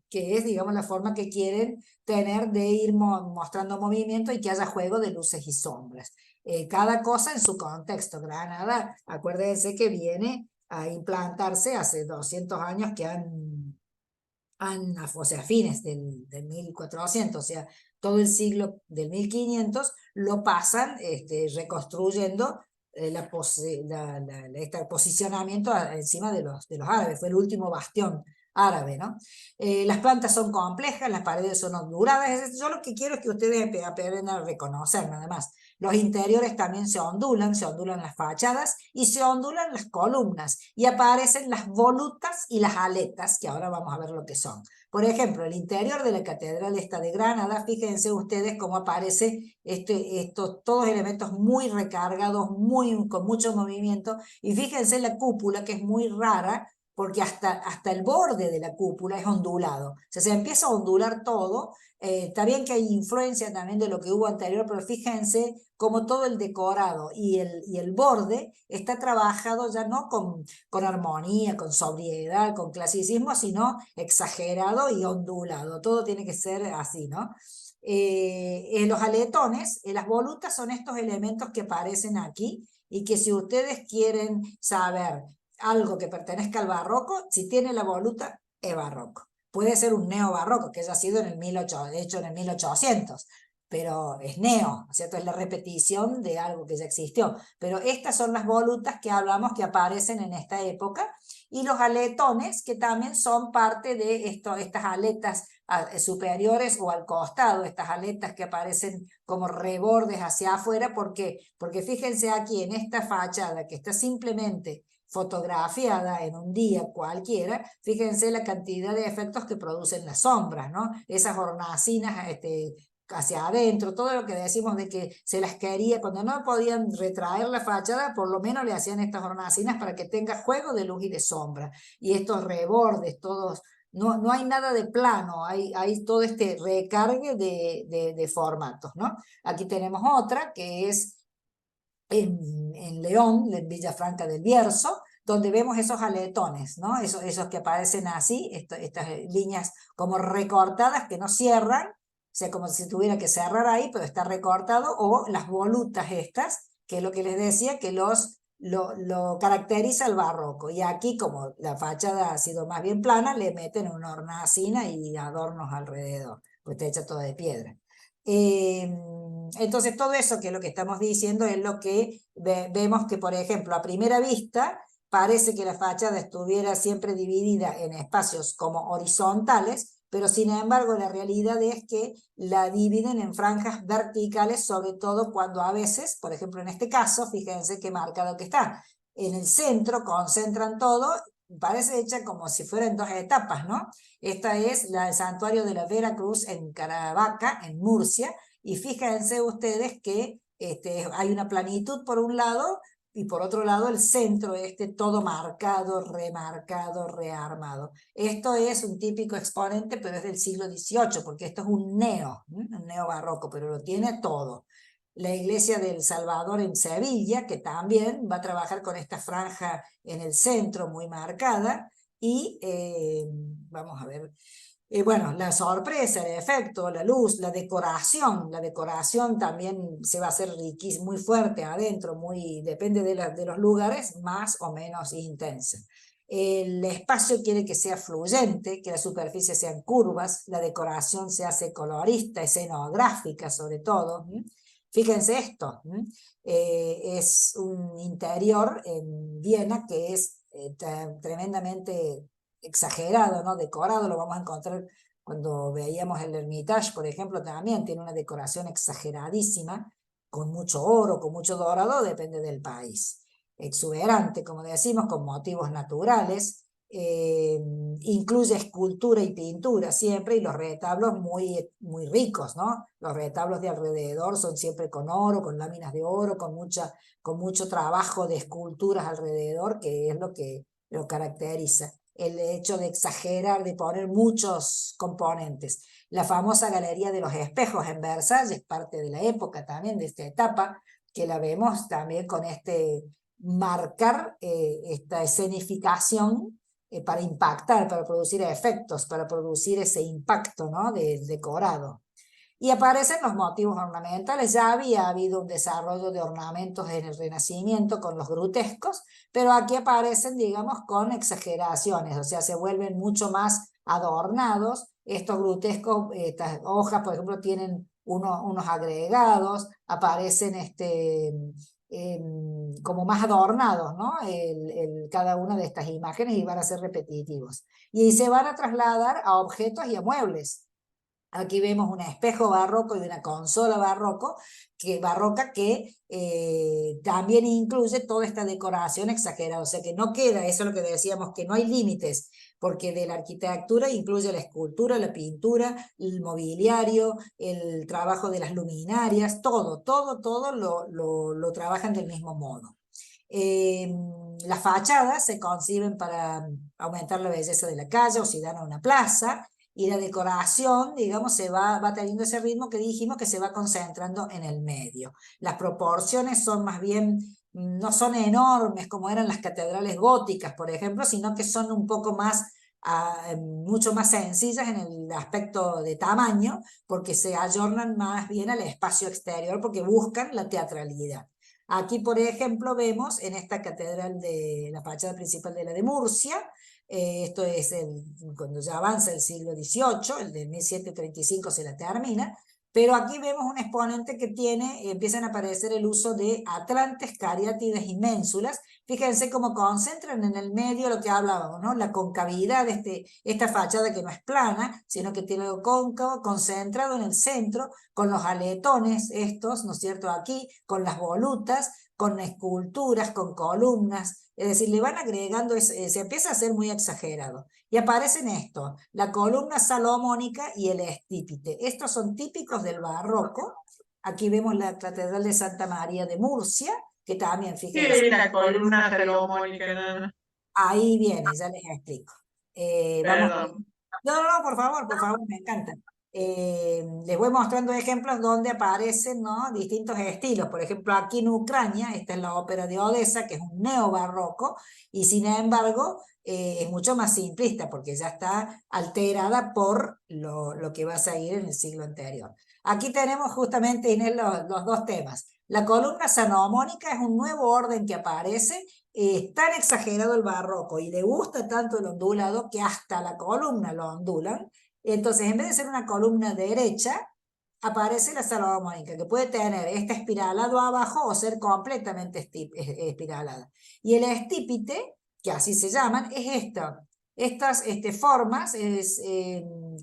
es, digamos, la forma que quieren tener de ir mostrando movimiento y que haya juego de luces y sombras. Cada cosa en su contexto. Granada, acuérdense que viene a implantarse hace 200 años que han o sea, fines del 1400, o sea, todo el siglo del 1500, lo pasan reconstruyendo este posicionamiento encima de los árabes. Fue el último bastión árabe, ¿no? Las plantas son complejas, las paredes son onduladas. Yo lo que quiero es que ustedes aprendan a reconocer, nada más. Los interiores también se ondulan las fachadas y se ondulan las columnas y aparecen las volutas y las aletas, que ahora vamos a ver lo que son. Por ejemplo, el interior de la catedral esta de Granada, fíjense ustedes cómo aparece todos elementos muy recargados, con mucho movimiento, y fíjense la cúpula, que es muy rara, porque hasta el borde de la cúpula es ondulado. O sea, se empieza a ondular todo. Está bien que hay influencia también de lo que hubo anterior, pero fíjense cómo todo el decorado y el borde está trabajado ya no con armonía, con sobriedad, con clasicismo, sino exagerado y ondulado. Todo tiene que ser así, ¿no? Los aletones, las volutas son estos elementos que aparecen aquí y que si ustedes quieren saber algo que pertenezca al barroco, si tiene la voluta, es barroco. Puede ser un neobarroco, que haya sido hecho en el 1800, pero es neo, ¿cierto? Es la repetición de algo que ya existió. Pero estas son las volutas que hablamos que aparecen en esta época, y los aletones, que también son parte de estas aletas superiores o al costado, estas aletas que aparecen como rebordes hacia afuera, porque fíjense aquí en esta fachada que está simplemente fotografiada en un día cualquiera, fíjense la cantidad de efectos que producen las sombras, ¿no? Esas hornacinas hacia adentro, todo lo que decimos de que se las quería, cuando no podían retraer la fachada, por lo menos le hacían estas hornacinas para que tenga juego de luz y de sombra, y estos rebordes, todos, no hay nada de plano, hay todo este recargue de formatos, ¿no? Aquí tenemos otra que es en León, en Villafranca del Bierzo, donde vemos esos aletones, ¿no? Esos que aparecen así, estas líneas como recortadas que no cierran, o sea, como si tuviera que cerrar ahí, pero está recortado, o las volutas estas, que es lo que les decía, que lo caracteriza el barroco. Y aquí, como la fachada ha sido más bien plana, le meten una hornacina y adornos alrededor, pues está hecha toda de piedra. Entonces todo eso que es lo que estamos diciendo es lo que vemos que, por ejemplo, a primera vista parece que la fachada estuviera siempre dividida en espacios como horizontales, pero sin embargo la realidad es que la dividen en franjas verticales, sobre todo cuando a veces, por ejemplo en este caso, fíjense qué marcado que está, en el centro concentran todo, parece hecha como si fuera en dos etapas, ¿no? Esta es el santuario de la Vera Cruz en Caravaca, en Murcia, y fíjense ustedes que hay una planitud por un lado, y por otro lado el centro todo marcado, remarcado, rearmado. Esto es un típico exponente, pero es del siglo XVIII, porque esto es un neobarroco, pero lo tiene todo. La iglesia del Salvador en Sevilla, que también va a trabajar con esta franja en el centro muy marcada, y vamos a ver, bueno, la sorpresa, el efecto, la luz, la decoración también se va a hacer muy fuerte adentro, depende de los lugares, más o menos intensa. El espacio quiere que sea fluyente, que las superficies sean curvas, la decoración se hace colorista, escenográfica sobre todo. Fíjense esto, es un interior en Viena que es tremendamente exagerado, ¿no? Decorado, lo vamos a encontrar cuando veíamos el Hermitage, por ejemplo, también tiene una decoración exageradísima, con mucho oro, con mucho dorado, depende del país. Exuberante, como decimos, con motivos naturales, incluye escultura y pintura siempre, y los retablos muy, muy ricos, ¿no? Los retablos de alrededor son siempre con oro, con láminas de oro, con mucho trabajo de esculturas alrededor, que es lo que lo caracteriza. El hecho de exagerar, de poner muchos componentes. La famosa Galería de los Espejos en Versalles es parte de la época también, de esta etapa, que la vemos también con marcar esta escenificación para impactar, para producir efectos, para producir ese impacto, ¿no? de decorado. Y aparecen los motivos ornamentales. Ya había habido un desarrollo de ornamentos en el Renacimiento con los grutescos, pero aquí aparecen, digamos, con exageraciones, o sea, se vuelven mucho más adornados. Estos grutescos, estas hojas, por ejemplo, tienen unos agregados, aparecen como más adornados, ¿no? Cada una de estas imágenes, y van a ser repetitivos. Y se van a trasladar a objetos y a muebles. Aquí vemos un espejo barroco y una consola barroca que también incluye toda esta decoración exagerada, o sea que no queda, eso es lo que decíamos, que no hay límites, porque de la arquitectura incluye la escultura, la pintura, el mobiliario, el trabajo de las luminarias, todo lo trabajan del mismo modo. Las fachadas se conciben para aumentar la belleza de la calle o si dan a una plaza, y la decoración, digamos, va teniendo ese ritmo que dijimos, que se va concentrando en el medio. Las proporciones son más bien, no son enormes como eran las catedrales góticas, por ejemplo, sino que son un poco más, mucho más sencillas en el aspecto de tamaño, porque se ayornan más bien al espacio exterior, porque buscan la teatralidad. Aquí, por ejemplo, vemos en esta catedral de la fachada principal de la de Murcia, esto es cuando ya avanza el siglo XVIII, el de 1735 se la termina, pero aquí vemos un exponente que empiezan a aparecer el uso de atlantes, cariátides y ménsulas. Fíjense cómo concentran en el medio lo que hablábamos, ¿no? La concavidad de esta fachada, que no es plana, sino que tiene algo cóncavo, concentrado en el centro, con los aletones estos, ¿no es cierto?, aquí, con las volutas, con esculturas, con columnas, es decir, le van agregando, se empieza a ser muy exagerado. Y aparecen esto, la columna salomónica y el estípite. Estos son típicos del barroco. Aquí vemos la Catedral de Santa María de Murcia, que también, fíjense.
Sí, la columna salomónica, no,
Ahí viene, ya les explico. Vamos.
perdón.
No, por favor, me encanta. Les voy mostrando ejemplos donde aparecen, ¿no?, distintos estilos. Por ejemplo, aquí en Ucrania, esta es la ópera de Odessa, que es un neobarroco, y sin embargo es mucho más simplista, porque ya está alterada por lo que va a seguir en el siglo anterior. Aquí tenemos justamente, Inés, los dos temas. La columna salomónica es un nuevo orden que aparece. Es tan exagerado el barroco y le gusta tanto el ondulado que hasta la columna lo ondulan. Entonces, en vez de ser una columna derecha, aparece la salomónica, que puede tener este espiralado abajo o ser completamente espiralada. Y el estípite, que así se llaman, es estas formas, es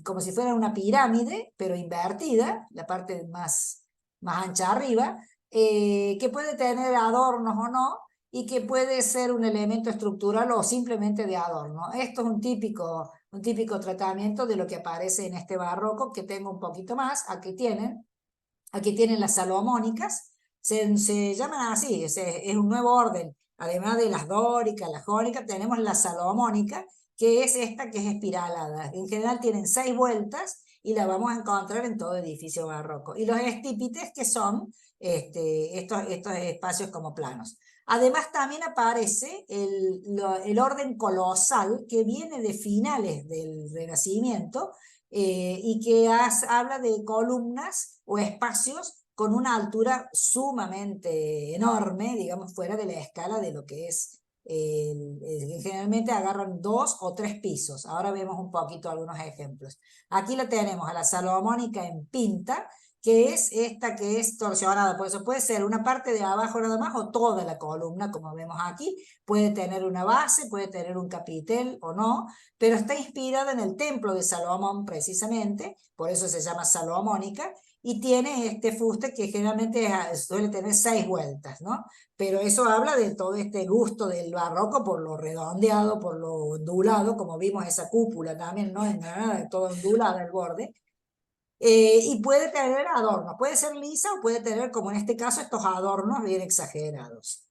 como si fuera una pirámide, pero invertida, la parte más ancha arriba, que puede tener adornos o no, y que puede ser un elemento estructural o simplemente de adorno. Esto es un típico tratamiento de lo que aparece en este barroco, que tengo un poquito más. Aquí tienen las salomónicas, se llaman así, es un nuevo orden. Además de las dóricas, las jónicas, tenemos la salomónica, que es esta que es espiralada. En general tienen 6 vueltas y la vamos a encontrar en todo edificio barroco. Y los estípites, que son estos espacios como planos. Además también aparece el orden colosal, que viene de finales del Renacimiento, y que habla de columnas o espacios con una altura sumamente enorme, digamos, fuera de la escala de lo que es. Generalmente agarran 2 o 3 pisos. Ahora vemos un poquito algunos ejemplos. Aquí la tenemos a la salomónica en pinta, que es esta que es torsionada, por eso puede ser una parte de abajo nada más o toda la columna, como vemos aquí. Puede tener una base, puede tener un capitel o no, pero está inspirada en el templo de Salomón precisamente, por eso se llama salomónica, y tiene este fuste que generalmente suele tener 6 vueltas, ¿no? Pero eso habla de todo este gusto del barroco por lo redondeado, por lo ondulado, como vimos esa cúpula también, ¿no? En nada, todo ondulada el borde. Y puede tener adornos, puede ser lisa o puede tener, como en este caso, estos adornos bien exagerados.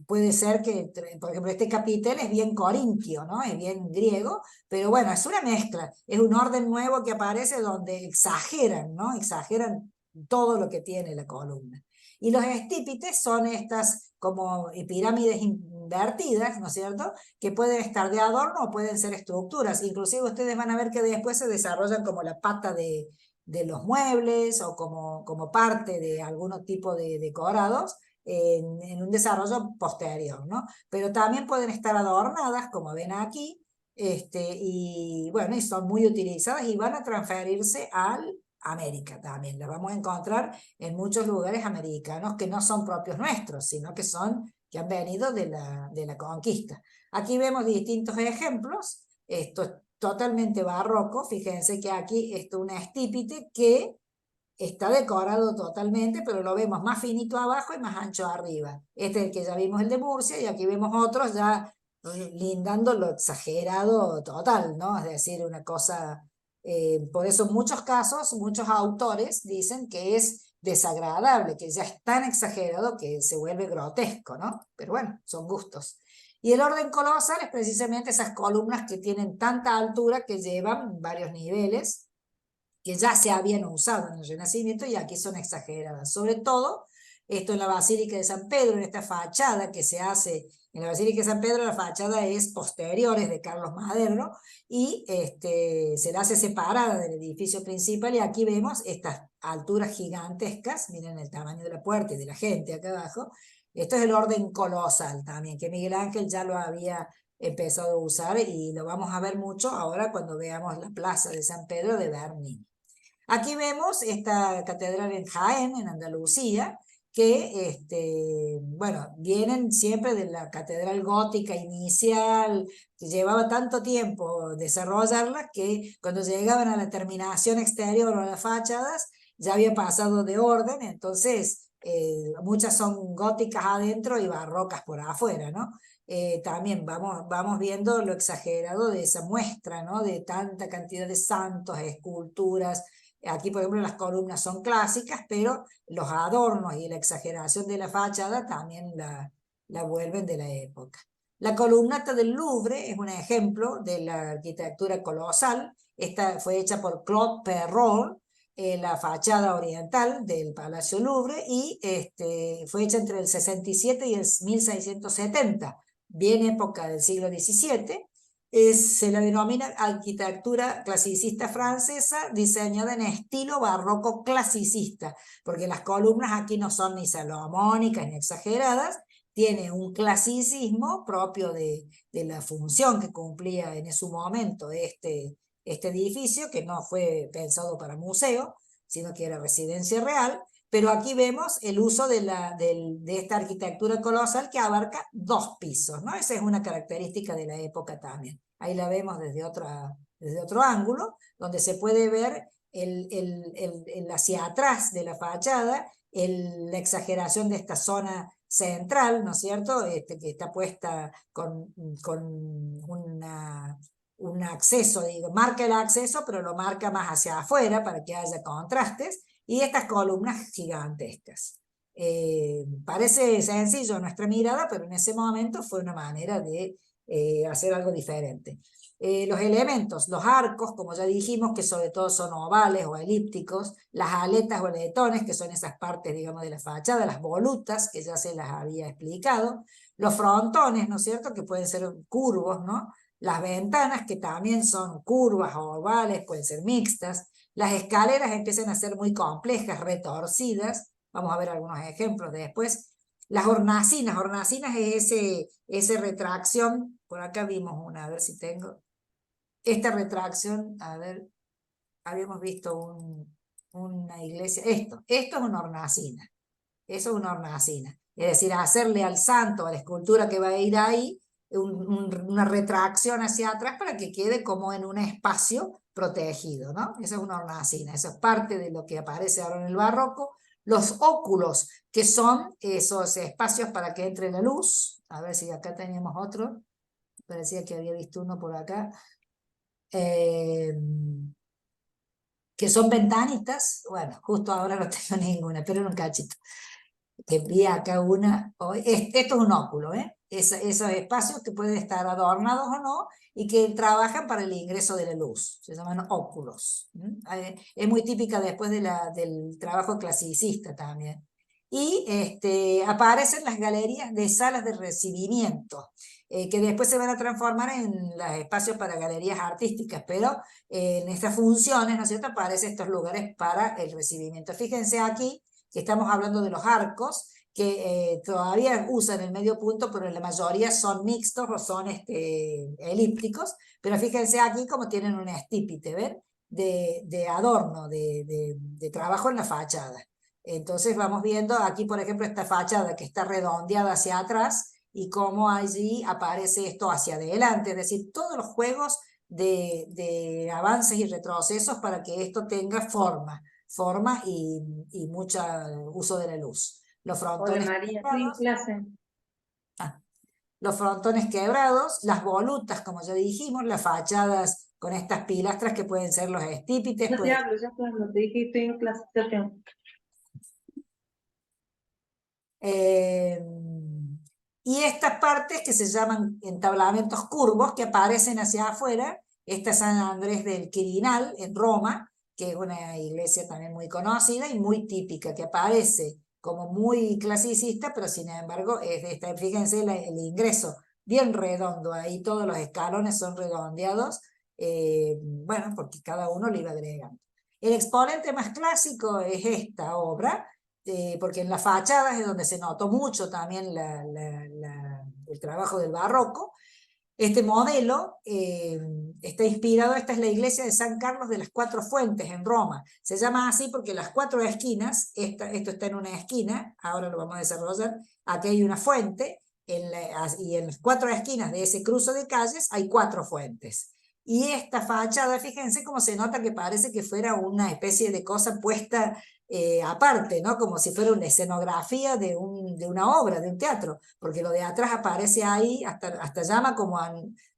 Puede ser que, por ejemplo, este capitel es bien corintio, ¿no? Es bien griego, pero bueno, es una mezcla, es un orden nuevo que aparece donde exageran, ¿no? Exageran todo lo que tiene la columna. Y los estípites son estas como pirámides invertidas, ¿no es cierto?, que pueden estar de adorno o pueden ser estructuras. Inclusive ustedes van a ver que después se desarrollan como la pata de los muebles o como parte de algún tipo de decorados en un desarrollo posterior, ¿no? Pero también pueden estar adornadas, como ven aquí, Y bueno, y son muy utilizadas y van a transferirse al América también. Las vamos a encontrar en muchos lugares americanos que no son propios nuestros, sino que han venido de la conquista. Aquí vemos distintos ejemplos. Esto es totalmente barroco. Fíjense que aquí está una estípite que está decorado totalmente, pero lo vemos más finito abajo y más ancho arriba. Este es el que ya vimos, el de Murcia, y aquí vemos otros ya lindando lo exagerado total, ¿no? Es decir, una cosa, por eso en muchos casos, muchos autores dicen que es desagradable, que ya es tan exagerado que se vuelve grotesco, ¿no? Pero bueno, son gustos. Y el orden colosal es precisamente esas columnas que tienen tanta altura que llevan varios niveles, que ya se habían usado en el Renacimiento y aquí son exageradas. Sobre todo, esto en la Basílica de San Pedro, en esta fachada que se hace en la Basílica de San Pedro, la fachada es posterior, es de Carlos Madero, y se la hace separada del edificio principal, y aquí vemos estas alturas gigantescas, miren el tamaño de la puerta y de la gente acá abajo. Esto es el orden colosal también, que Miguel Ángel ya lo había empezado a usar y lo vamos a ver mucho ahora cuando veamos la plaza de San Pedro de Bernini. Aquí vemos esta catedral en Jaén, en Andalucía, que bueno, vienen siempre de la catedral gótica inicial, que llevaba tanto tiempo desarrollarla que cuando llegaban a la terminación exterior o a las fachadas ya había pasado de orden, entonces muchas son góticas adentro y barrocas por afuera, ¿no? También vamos viendo lo exagerado de esa muestra, ¿no? De tanta cantidad de santos, esculturas. Aquí, por ejemplo, las columnas son clásicas, pero los adornos y la exageración de la fachada también la vuelven de la época. La columnata del Louvre es un ejemplo de la arquitectura colosal. Esta fue hecha por Claude Perrault, la fachada oriental del Palacio Louvre, y fue hecha entre el 67 y el 1670, bien época del siglo XVII. Se la denomina arquitectura clasicista francesa, diseñada en estilo barroco clasicista, porque las columnas aquí no son ni salomónicas ni exageradas, tiene un clasicismo propio de la función que cumplía en su momento este edificio, que no fue pensado para museo, sino que era residencia real. Pero aquí vemos el uso de esta arquitectura colosal que abarca 2 pisos, ¿no? Esa es una característica de la época también. Ahí la vemos desde otro ángulo, donde se puede ver hacia atrás de la fachada, la exageración de esta zona central, ¿no es cierto? Que está puesta con un acceso, digo, marca el acceso, pero lo marca más hacia afuera para que haya contrastes, y estas columnas gigantescas. Parece sencillo a nuestra mirada, pero en ese momento fue una manera de hacer algo diferente. Los elementos, los arcos, como ya dijimos, que sobre todo son ovales o elípticos, las aletas o aletones, que son esas partes, digamos, de la fachada, las volutas, que ya se las había explicado, los frontones, ¿no es cierto?, que pueden ser curvos, ¿no? Las ventanas, que también son curvas o ovales, pueden ser mixtas. Las escaleras empiezan a ser muy complejas, retorcidas. Vamos a ver algunos ejemplos después. Las hornacinas es esa retracción. Por acá vimos una, a ver si tengo. Esta retracción, a ver, habíamos visto una iglesia. Esto es una hornacina. Eso es una hornacina. Es decir, hacerle al santo, a la escultura que va a ir ahí, una retracción hacia atrás para que quede como en un espacio protegido, ¿no? Esa es una hornacina, eso es parte de lo que aparece ahora en el barroco. Los óculos, que son esos espacios para que entre la luz. A ver si acá teníamos otro. Parecía que había visto uno por acá. Que son ventanitas. Bueno, justo ahora no tengo ninguna, pero en un cachito. Que vi acá una, esto es un óculo, esos espacios que pueden estar adornados o no, y que trabajan para el ingreso de la luz, se llaman óculos. Es muy típica después del trabajo clasicista también. Y aparecen las galerías de salas de recibimiento, que después se van a transformar en los espacios para galerías artísticas, pero en estas funciones, ¿no es cierto?, aparecen estos lugares para el recibimiento. Fíjense aquí que estamos hablando de los arcos, que todavía usan el medio punto, pero la mayoría son mixtos o son elípticos. Pero fíjense aquí como tienen un estípite, ¿ven? De adorno, de trabajo en la fachada. Entonces vamos viendo aquí, por ejemplo, esta fachada que está redondeada hacia atrás y cómo allí aparece esto hacia adelante. Es decir, todos los juegos de avances y retrocesos para que esto tenga forma y mucho uso de la luz. Los
Hola
frontones
María, estoy en
quebrados,
clase.
los frontones quebrados, las volutas, como ya dijimos, las fachadas con estas pilastras que pueden ser los estípites,
Ya te hablo, te dije que estoy en clase, ya tengo.
Eh, y estas partes que se llaman entablamentos curvos que aparecen hacia afuera, esta es San Andrés del Quirinal en Roma, que es una iglesia también muy conocida y muy típica, que aparece como muy clasicista, pero sin embargo, fíjense el ingreso bien redondo, ahí todos los escalones son redondeados, bueno, porque cada uno le iba agregando. El exponente más clásico es esta obra, porque en las fachadas es donde se notó mucho también el trabajo del barroco. Este modelo está inspirado, esta es la iglesia de San Carlos de las Cuatro Fuentes en Roma. Se llama así porque las cuatro esquinas, esto está en una esquina, ahora lo vamos a desarrollar, aquí hay una fuente, y en las cuatro esquinas de ese cruce de calles hay cuatro fuentes. Y esta fachada, fíjense cómo se nota que parece que fuera una especie de cosa puesta aparte, ¿no? Como si fuera una escenografía de una obra, de un teatro, porque lo de atrás aparece ahí, hasta llama como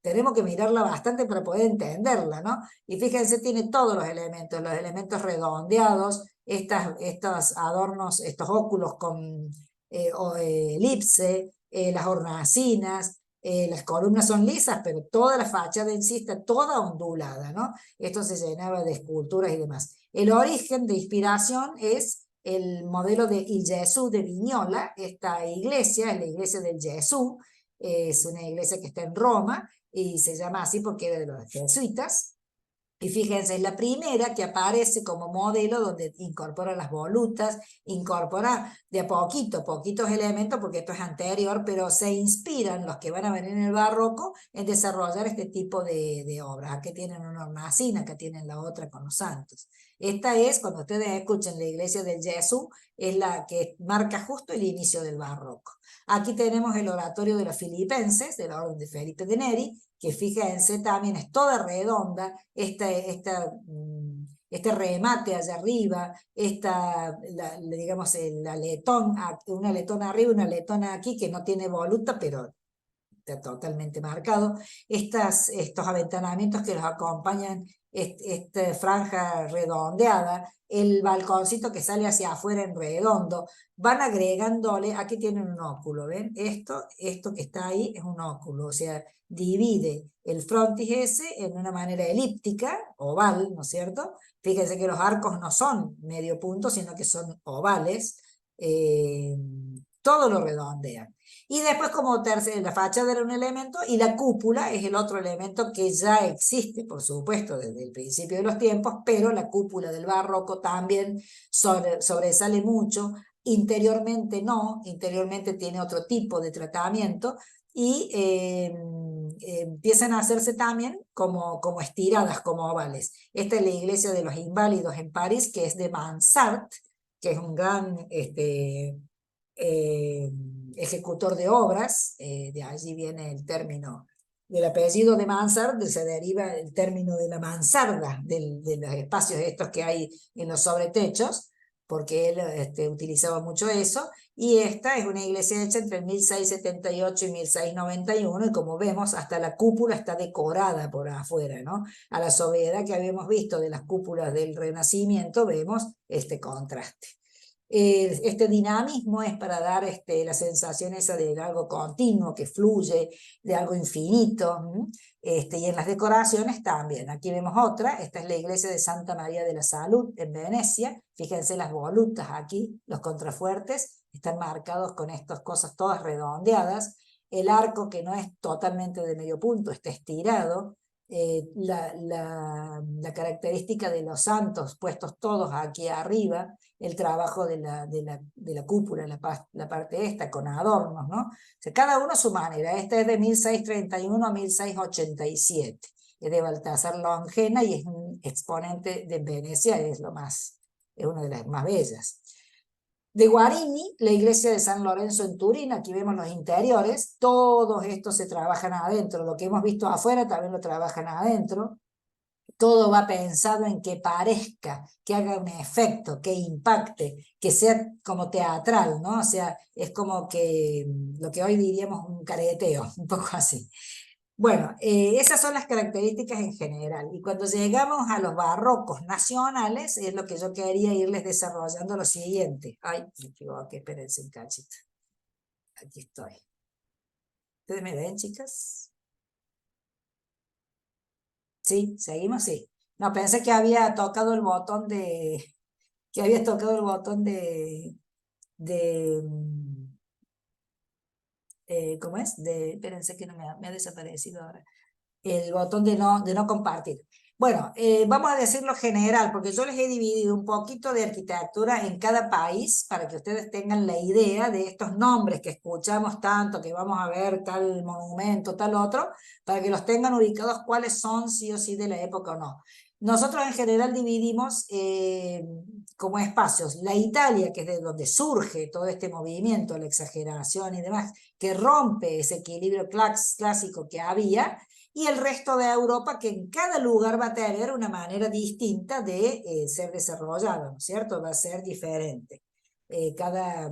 tenemos que mirarla bastante para poder entenderla, ¿no? Y fíjense, tiene todos los elementos redondeados, estos adornos, estos óculos con elipse, las hornacinas, las columnas son lisas, pero toda la fachada en sí está toda ondulada, ¿no? Esto se llenaba de esculturas y demás. El origen de inspiración es el modelo de Il Gesù de Vignola. Esta iglesia es la iglesia del Gesù, es una iglesia que está en Roma y se llama así porque era de los jesuitas. Y fíjense, es la primera que aparece como modelo donde incorpora las volutas, incorpora de a poquitos elementos, porque esto es anterior, pero se inspiran los que van a venir en el barroco en desarrollar este tipo de obras. Aquí tienen una hornacina, acá tienen la otra con los santos. Esta es, cuando ustedes escuchen la iglesia del Gesù, es la que marca justo el inicio del barroco. Aquí tenemos el oratorio de los filipenses, de la orden de Felipe de Neri, que fíjense también es toda redonda, este remate allá arriba, digamos, el aletón, una letona arriba y una letona aquí que no tiene voluta, pero está totalmente marcado. Estos aventanamientos que los acompañan, esta franja redondeada, el balconcito que sale hacia afuera en redondo, van agregándole, aquí tienen un óculo, ¿ven? Esto que está ahí es un óculo, o sea, divide el frontis ese en una manera elíptica, oval, ¿no es cierto? Fíjense que los arcos no son medio punto, sino que son ovales, todo lo redondean. Y después como tercera, la fachada era un elemento y la cúpula es el otro elemento que ya existe, por supuesto, desde el principio de los tiempos, pero la cúpula del barroco también sobresale mucho, interiormente no, interiormente tiene otro tipo de tratamiento y empiezan a hacerse también como estiradas, como ovales. Esta es la iglesia de los Inválidos en París, que es de Mansart, que es un gran ejecutor de obras, de allí viene el término del apellido de Mansart, se deriva el término de la mansarda, de los espacios estos que hay en los sobretechos, porque él utilizaba mucho eso, y esta es una iglesia hecha entre 1678 y 1691, y como vemos, hasta la cúpula está decorada por afuera, ¿no? A la sobriedad que habíamos visto de las cúpulas del Renacimiento, vemos este contraste. Este dinamismo es para dar la sensación esa de algo continuo, que fluye, de algo infinito, y en las decoraciones también. Aquí vemos otra, esta es la iglesia de Santa María de la Salud en Venecia, fíjense las volutas aquí, los contrafuertes, están marcados con estas cosas todas redondeadas, el arco que no es totalmente de medio punto, está estirado, la característica de los santos puestos todos aquí arriba, el trabajo de la cúpula, la parte esta, con adornos, ¿no? O sea, cada uno a su manera. Esta es de 1631 a 1687. Es de Baltasar Longena y es un exponente de Venecia, es una de las más bellas. De Guarini, la iglesia de San Lorenzo en Turín, aquí vemos los interiores, todos estos se trabajan adentro, lo que hemos visto afuera también lo trabajan adentro, todo va pensado en que parezca, que haga un efecto, que impacte, que sea como teatral, ¿no? O sea, es como que lo que hoy diríamos un careteo, un poco así. Bueno, esas son las características en general. Y cuando llegamos a los barrocos nacionales, es lo que yo quería irles desarrollando lo siguiente. Ay, me equivoqué, espérense un cachito. Aquí estoy. ¿Ustedes me ven, chicas? ¿Sí? ¿Seguimos? Sí. No, pensé que había tocado el botón de... que había tocado el botón de ¿cómo es? Espérense que no me ha desaparecido ahora. El botón de no compartir. Bueno, vamos a decirlo general, porque yo les he dividido un poquito de arquitectura en cada país para que ustedes tengan la idea de estos nombres que escuchamos tanto, que vamos a ver tal monumento, tal otro, para que los tengan ubicados cuáles son sí o sí de la época o no. Nosotros en general dividimos como espacios la Italia, que es de donde surge todo este movimiento, la exageración y demás, que rompe ese equilibrio clásico que había, y el resto de Europa, que en cada lugar va a tener una manera distinta de ser desarrollado, ¿no es cierto? Va a ser diferente. Cada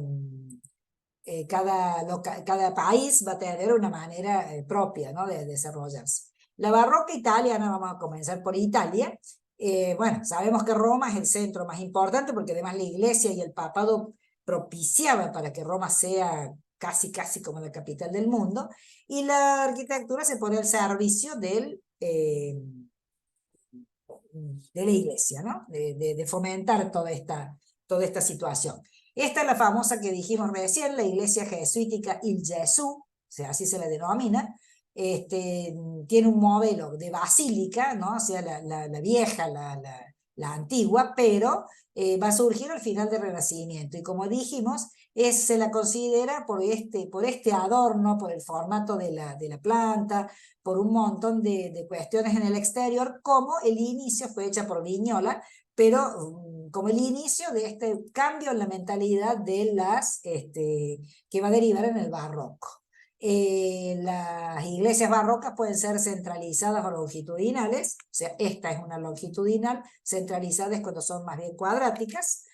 país va a tener una manera propia, ¿no? de desarrollarse. La barroca italiana, vamos a comenzar por Italia. Bueno, sabemos que Roma es el centro más importante porque además la iglesia y el papado propiciaban para que Roma sea casi como la capital del mundo, y la arquitectura se pone al servicio de la iglesia, ¿no? de fomentar toda esta situación. Esta es la famosa que dijimos recién, la iglesia jesuítica Il Gesù, o sea, así se la denomina. Tiene un modelo de basílica, ¿no? O sea, la vieja, la antigua, pero va a surgir al final del Renacimiento. Y como dijimos, se la considera por este adorno, por el formato de la planta, por un montón de cuestiones en el exterior, como el inicio fue hecha por Vignola, pero como el inicio de este cambio en la mentalidad de que va a derivar en el barroco. Las iglesias barrocas pueden ser centralizadas o longitudinales, o sea, esta es una longitudinal, centralizadas cuando son más bien cuadráticas.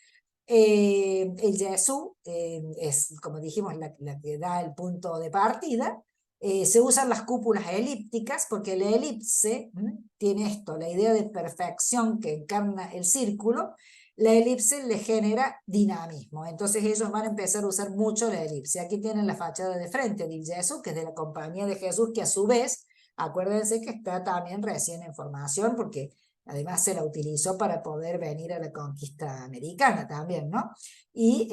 El Gesù es, como dijimos, la que da el punto de partida. Se usan las cúpulas elípticas porque la elipse tiene esto, la idea de perfección que encarna el círculo. La elipse le genera dinamismo, entonces ellos van a empezar a usar mucho la elipse. Aquí tienen la fachada de frente del Gesù, que es de la Compañía de Jesús, que a su vez, acuérdense que está también recién en formación, porque además se la utilizó para poder venir a la conquista americana también, ¿no? Y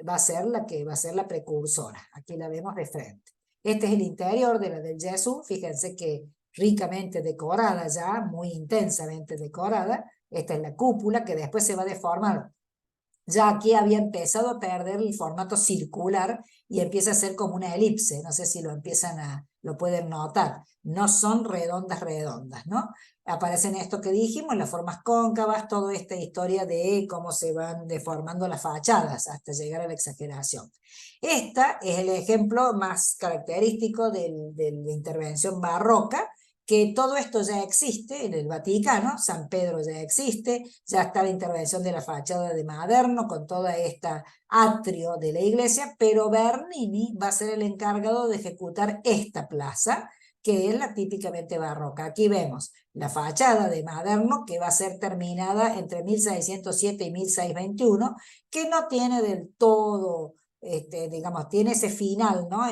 va a ser la precursora. Aquí la vemos de frente. Este es el interior de la del Gesù. Fíjense que ricamente decorada ya, muy intensamente decorada. Esta es la cúpula que después se va a deformar. Ya aquí había empezado a perder el formato circular y empieza a ser como una elipse. No sé si lo pueden notar. No son redondas, ¿no? Aparecen esto que dijimos, las formas cóncavas, toda esta historia de cómo se van deformando las fachadas hasta llegar a la exageración. Esta es el ejemplo más característico de la intervención barroca, que todo esto ya existe en el Vaticano. San Pedro ya existe, ya está la intervención de la fachada de Maderno con toda esta atrio de la iglesia, pero Bernini va a ser el encargado de ejecutar esta plaza, que es la típicamente barroca. Aquí vemos la fachada de Maderno, que va a ser terminada entre 1607 y 1621, que no tiene del todo, digamos, tiene ese final, ¿no?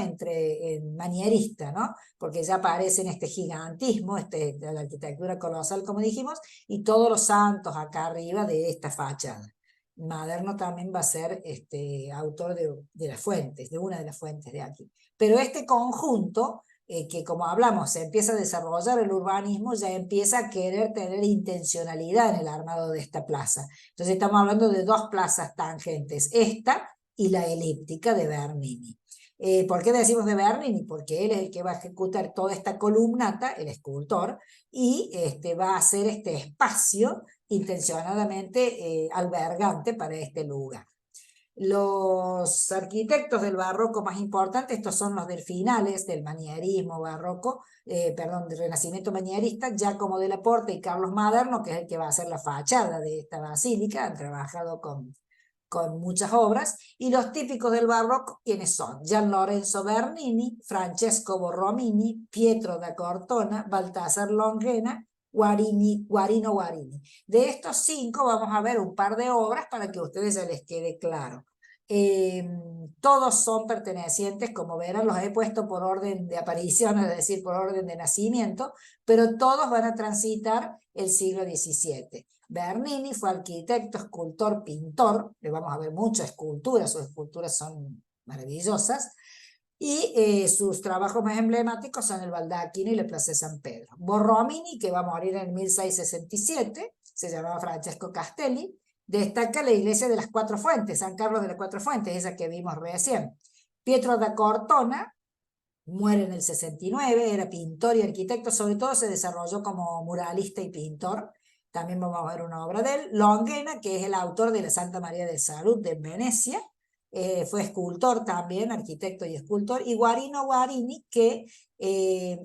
Manierista, ¿no? Porque ya aparece en este gigantismo, de la arquitectura colosal, como dijimos, y todos los santos acá arriba de esta fachada. Maderno también va a ser autor de las fuentes, de una de las fuentes de aquí. Pero este conjunto que como hablamos, se empieza a desarrollar el urbanismo, ya empieza a querer tener intencionalidad en el armado de esta plaza. Entonces estamos hablando de dos plazas tangentes, esta y la elíptica de Bernini. ¿Por qué decimos de Bernini? Porque él es el que va a ejecutar toda esta columnata, el escultor, y va a hacer este espacio intencionadamente albergante para este lugar. Los arquitectos del barroco más importantes, estos son los del finales del manierismo barroco, perdón, del renacimiento manierista, Giacomo della Porta y Carlos Maderno, que es el que va a hacer la fachada de esta basílica, han trabajado con muchas obras, y los típicos del barroco, ¿quiénes son? Gian Lorenzo Bernini, Francesco Borromini, Pietro da Cortona, Baltasar Longhena, Guarino Guarini. De estos 5 vamos a ver un par de obras para que a ustedes se les quede claro. Todos son pertenecientes, como verán, los he puesto por orden de aparición, es decir, por orden de nacimiento, pero todos van a transitar el siglo XVII. Bernini fue arquitecto, escultor, pintor, le vamos a ver muchas esculturas, sus esculturas son maravillosas, y sus trabajos más emblemáticos son el Baldacchino y la Plaza de San Pedro. Borromini, que va a morir en 1667, se llamaba Francesco Castelli, destaca la iglesia de las Cuatro Fuentes, San Carlos de las Cuatro Fuentes, esa que vimos recién. Pietro da Cortona muere en el 69, era pintor y arquitecto, sobre todo se desarrolló como muralista y pintor. También vamos a ver una obra de él. Longhena, que es el autor de la Santa María de Salud de Venecia, fue escultor también, arquitecto y escultor. Y Guarino Guarini, que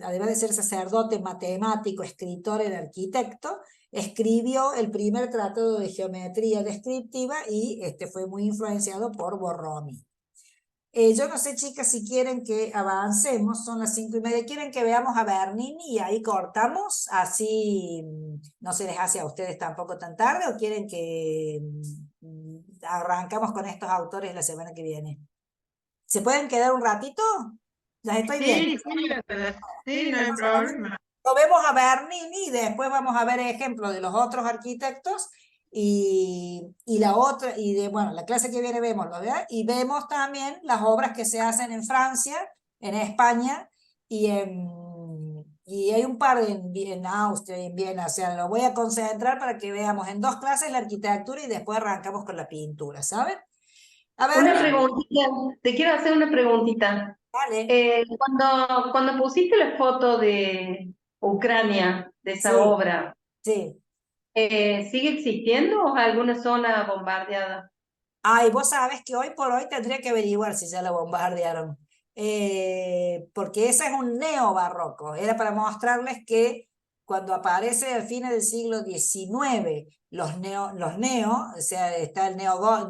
además de ser sacerdote, matemático, escritor, era arquitecto, escribió el primer tratado de geometría descriptiva y fue muy influenciado por Borromini. Yo no sé, chicas, si quieren que avancemos, son las 5:30, quieren que veamos a Bernini y ahí cortamos, así no se les hace a ustedes tampoco tan tarde, o quieren que arrancamos con estos autores la semana que viene. ¿Se pueden quedar un ratito? Las estoy viendo.
Sí, no hay problema.
Lo vemos a Bernini y después vamos a ver ejemplos de los otros arquitectos y la otra, bueno, la clase que viene vemos, ¿verdad? Y vemos también las obras que se hacen en Francia, en España y hay un par en Austria y en Viena, o sea, lo voy a concentrar para que veamos en 2 clases la arquitectura y después arrancamos con la pintura, ¿saben? A ver,
Una preguntita, te quiero hacer una preguntita.
dale.
Cuando pusiste la foto de Ucrania, de esa
Sí,
obra,
sí.
¿sigue existiendo o es alguna zona bombardeada?
Ay, vos sabes que hoy por hoy tendría que averiguar si ya la bombardearon. Porque ese es un neobarroco. Era para mostrarles que cuando aparece al fines del siglo XIX, los neo, o sea, está el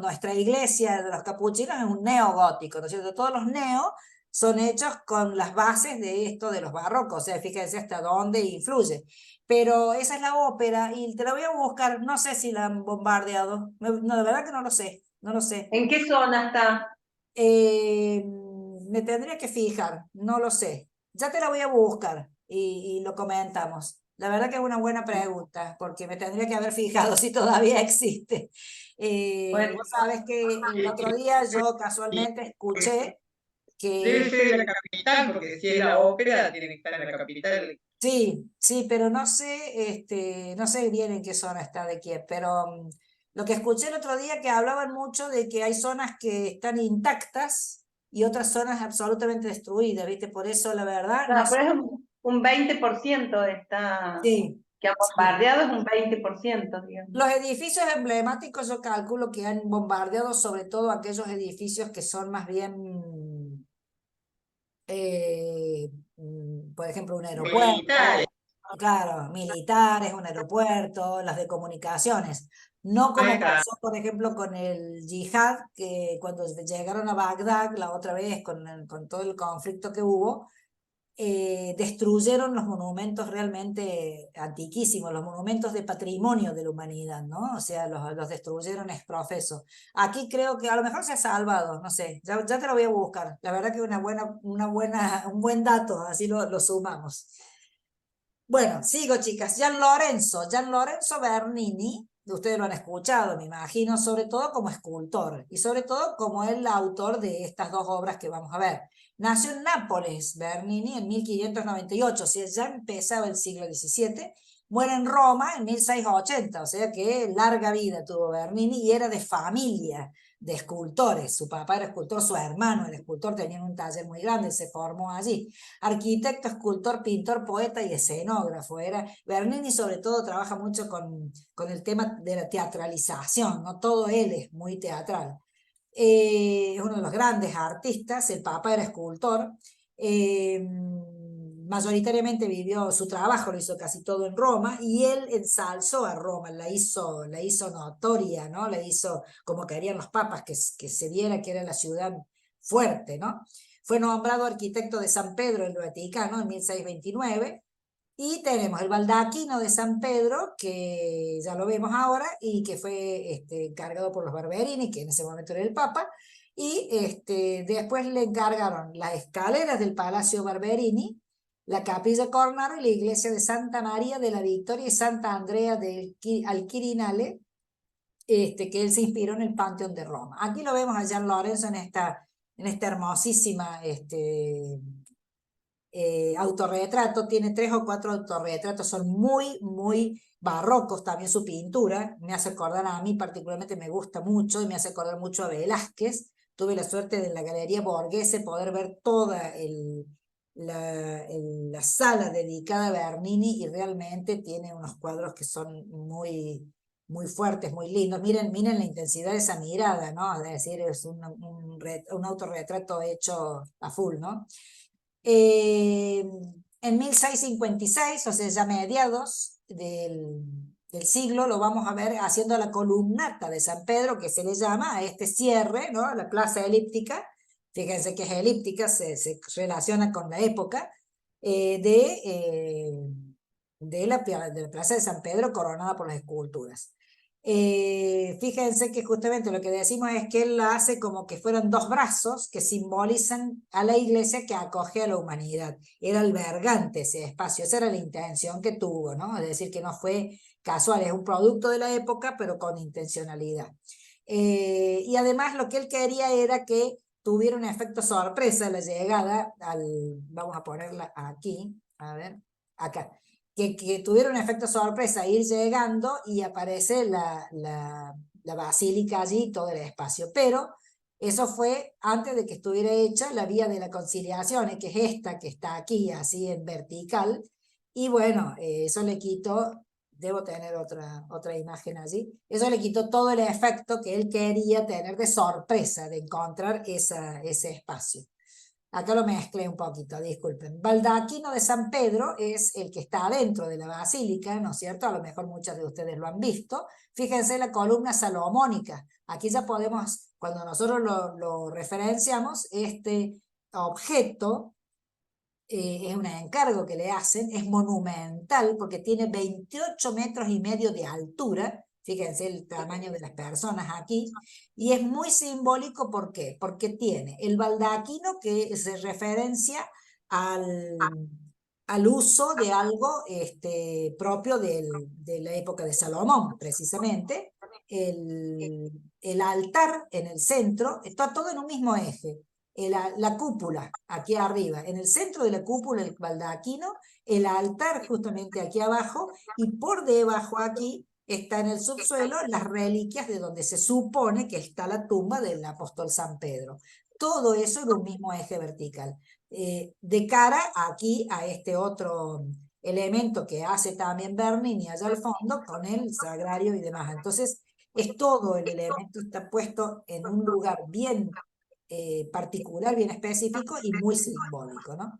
nuestra iglesia de los capuchinos es un neogótico, ¿no es cierto? Todos los neo son hechos con las bases de esto de los barrocos, o sea, fíjense hasta dónde influye. Pero esa es la ópera y te la voy a buscar, no sé si la han bombardeado, no, de verdad que no lo sé, no lo sé.
¿En qué zona está?
Me tendría que fijar, no lo sé. Ya te la voy a buscar y lo comentamos. La verdad que es una buena pregunta, porque me tendría que haber fijado si todavía existe.
Bueno,
Vos sabés que el otro día yo casualmente escuché
Debe
que
ser de la capital, porque si es la ópera, tiene que estar en la capital.
sí, pero no sé, no sé bien en qué zona está de Kiev, pero lo que escuché el otro día que hablaban mucho de que hay zonas que están intactas y otras zonas absolutamente destruidas, ¿viste? Por eso, la verdad, no
no,
sé.
pero es un 20% está,
Sí,
que ha
sí.
bombardeado es un 20%, digamos.
Los edificios emblemáticos yo calculo que han bombardeado sobre todo aquellos edificios que son más bien, por ejemplo, un
Militares.
aeropuerto. Claro, militares, un aeropuerto, las de comunicaciones. No como
Claro.
pasó, por ejemplo, con el yihad, que cuando llegaron a Bagdad la otra vez, con todo el conflicto que hubo, destruyeron los monumentos realmente antiquísimos, los monumentos de patrimonio de la humanidad, ¿no? O sea, los destruyeron ex profeso. Aquí creo que a lo mejor se ha salvado, no sé, ya te lo voy a buscar. La verdad que un buen dato, así lo sumamos. Bueno, sigo, chicas. Gian Lorenzo Bernini ustedes lo han escuchado, me imagino, sobre todo como escultor y sobre todo como el autor de estas dos obras que vamos a ver. Nació en Nápoles, Bernini, en 1598, o sea, ya empezaba el siglo XVII. Muere en Roma en 1680, o sea que larga vida tuvo Bernini y era de familia de escultores. Su papá era escultor, su hermano era escultor, tenían un taller muy grande, se formó allí. Arquitecto, escultor, pintor, poeta y escenógrafo. Bernini sobre todo trabaja mucho con el tema de la teatralización, ¿no? Todo él es muy teatral. Es uno de los grandes artistas, el papá era escultor. Mayoritariamente vivió, su trabajo lo hizo casi todo en Roma, y él ensalzó a Roma, la hizo notoria, ¿no? La hizo como querían los papas, que se viera que era la ciudad fuerte, ¿no? Fue nombrado arquitecto de San Pedro en el Vaticano en 1629, y tenemos el baldaquino de San Pedro, que ya lo vemos ahora, y que fue encargado por los Barberini, que en ese momento era el Papa, y después le encargaron las escaleras del Palacio Barberini, la Capilla Cornaro y la iglesia de Santa María de la Victoria y Santa Andrea al Quirinale, que él se inspiró en el Panteón de Roma. Aquí lo vemos a Gian Lorenzo en esta hermosísima autorretrato. Tiene 3 o 4 autorretratos, son muy, muy barrocos también su pintura. Me hace acordar, a mí particularmente me gusta mucho y me hace acordar mucho a Velázquez. Tuve la suerte de en la Galería Borghese poder ver toda la sala dedicada a Bernini, y realmente tiene unos cuadros que son muy, muy fuertes, muy lindos. Miren la intensidad de esa mirada, ¿no? Es decir, es un autorretrato hecho a full, ¿no? En 1656, o sea, ya mediados del siglo, lo vamos a ver haciendo la columnata de San Pedro, que se le llama a este cierre, ¿no? La plaza elíptica. Fíjense que es elíptica, se relaciona con la época de la plaza de San Pedro, coronada por las esculturas. Fíjense que justamente lo que decimos es que él la hace como que fueran 2 brazos que simbolizan a la iglesia que acoge a la humanidad. Era albergante ese espacio, esa era la intención que tuvo, ¿no? Es decir, que no fue casual, es un producto de la época, pero con intencionalidad. Y además lo que él quería era que tuviera un efecto sorpresa la llegada vamos a ponerla aquí, a ver, acá. Que tuviera un efecto sorpresa ir llegando y aparece la basílica allí, todo el espacio. Pero eso fue antes de que estuviera hecha la vía de la conciliación, que es esta que está aquí, así en vertical. Y bueno, eso le quitó, debo tener otra imagen allí, eso le quitó todo el efecto que él quería tener de sorpresa, de encontrar ese espacio. Acá lo mezclé un poquito, disculpen. Baldaquino de San Pedro es el que está adentro de la basílica, ¿no es cierto? A lo mejor muchos de ustedes lo han visto. Fíjense la columna salomónica. Aquí ya podemos, cuando nosotros lo referenciamos, este objeto es un encargo que le hacen, es monumental porque tiene 28 metros y medio de altura. Fíjense el tamaño de las personas aquí. Y es muy simbólico, ¿por qué? Porque tiene el baldaquino que se referencia al uso de algo propio de la época de Salomón, precisamente. El altar en el centro, está todo en un mismo eje. La cúpula aquí arriba, en el centro de la cúpula el baldaquino, el altar justamente aquí abajo, y por debajo aquí está en el subsuelo las reliquias de donde se supone que está la tumba del apóstol San Pedro. Todo eso en un mismo eje vertical. De cara aquí a este otro elemento que hace también Bernini allá al fondo con el sagrario y demás. Entonces, es todo el elemento está puesto en un lugar bien particular, bien específico y muy simbólico, ¿no?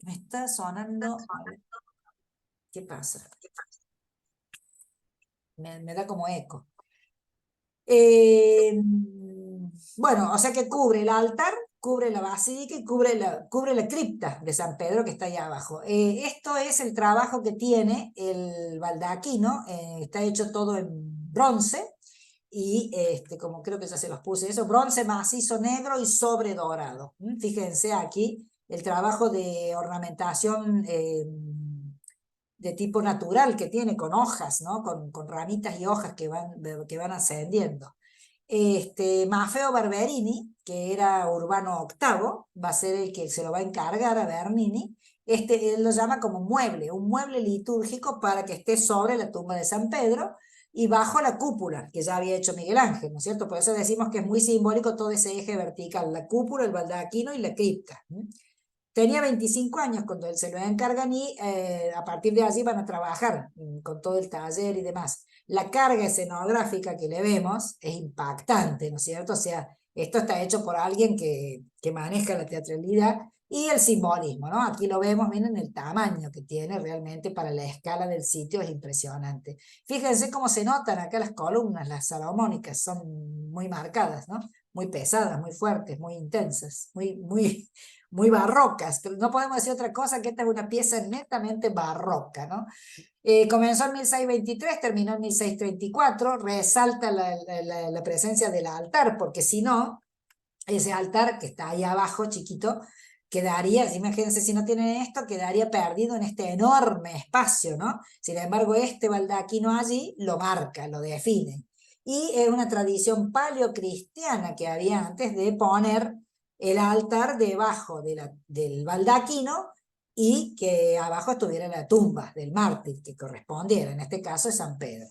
Me está sonando, a ver, ¿qué pasa? Me da como eco. Bueno, o sea que cubre el altar, cubre la basílica y cubre la cripta de San Pedro que está ahí abajo. Esto es el trabajo que tiene el baldaquino, está hecho todo en bronce, y como creo que ya se los puse, eso, bronce macizo negro y sobre dorado. Fíjense aquí el trabajo de ornamentación de tipo natural que tiene, con hojas, ¿no? Con ramitas y hojas que van ascendiendo. Maffeo Barberini, que era Urbano VIII, va a ser el que se lo va a encargar a Bernini. Él lo llama como mueble, un mueble litúrgico para que esté sobre la tumba de San Pedro y bajo la cúpula que ya había hecho Miguel Ángel, ¿no es cierto? Por eso decimos que es muy simbólico todo ese eje vertical, la cúpula, el baldaquino y la cripta. Tenía 25 años cuando él se lo encargan y a partir de allí van a trabajar con todo el taller y demás. La carga escenográfica que le vemos es impactante, ¿no es cierto? O sea, esto está hecho por alguien que maneja la teatralidad y el simbolismo, ¿no? Aquí lo vemos, miren el tamaño que tiene realmente para la escala del sitio, es impresionante. Fíjense cómo se notan acá las columnas, las salomónicas, son muy marcadas, ¿no? Muy pesadas, muy fuertes, muy intensas, muy barrocas, pero no podemos decir otra cosa que esta es una pieza netamente barroca, ¿no? Comenzó en 1623, terminó en 1634, resalta la presencia del altar, porque si no, ese altar que está ahí abajo, chiquito, quedaría, imagínense si no tienen esto, quedaría perdido en este enorme espacio, ¿no? Sin embargo, este baldaquino allí lo marca, lo define. Y es una tradición paleocristiana que había antes de poner el altar debajo del baldaquino y que abajo estuviera la tumba del mártir que correspondiera, en este caso es San Pedro.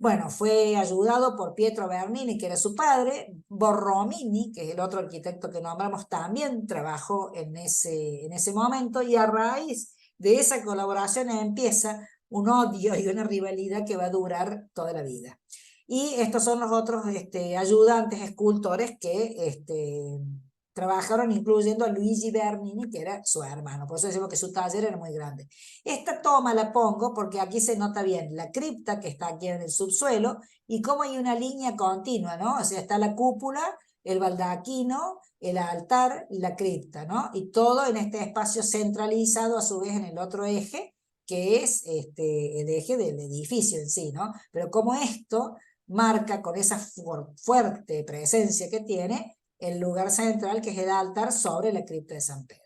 Bueno, fue ayudado por Pietro Bernini, que era su padre. Borromini, que es el otro arquitecto que nombramos, también trabajó en ese momento, y a raíz de esa colaboración empieza un odio y una rivalidad que va a durar toda la vida. Y estos son los otros ayudantes escultores que trabajaron, incluyendo a Luigi Bernini, que era su hermano. Por eso decimos que su taller era muy grande. Esta toma la pongo porque aquí se nota bien la cripta que está aquí en el subsuelo y cómo hay una línea continua, ¿no? O sea, está la cúpula, el baldaquino, el altar y la cripta, ¿no? Y todo en este espacio centralizado a su vez en el otro eje, que es el eje del edificio en sí, ¿no? Pero como esto marca con esa fuerte presencia que tiene el lugar central, que es el altar sobre la cripta de San Pedro.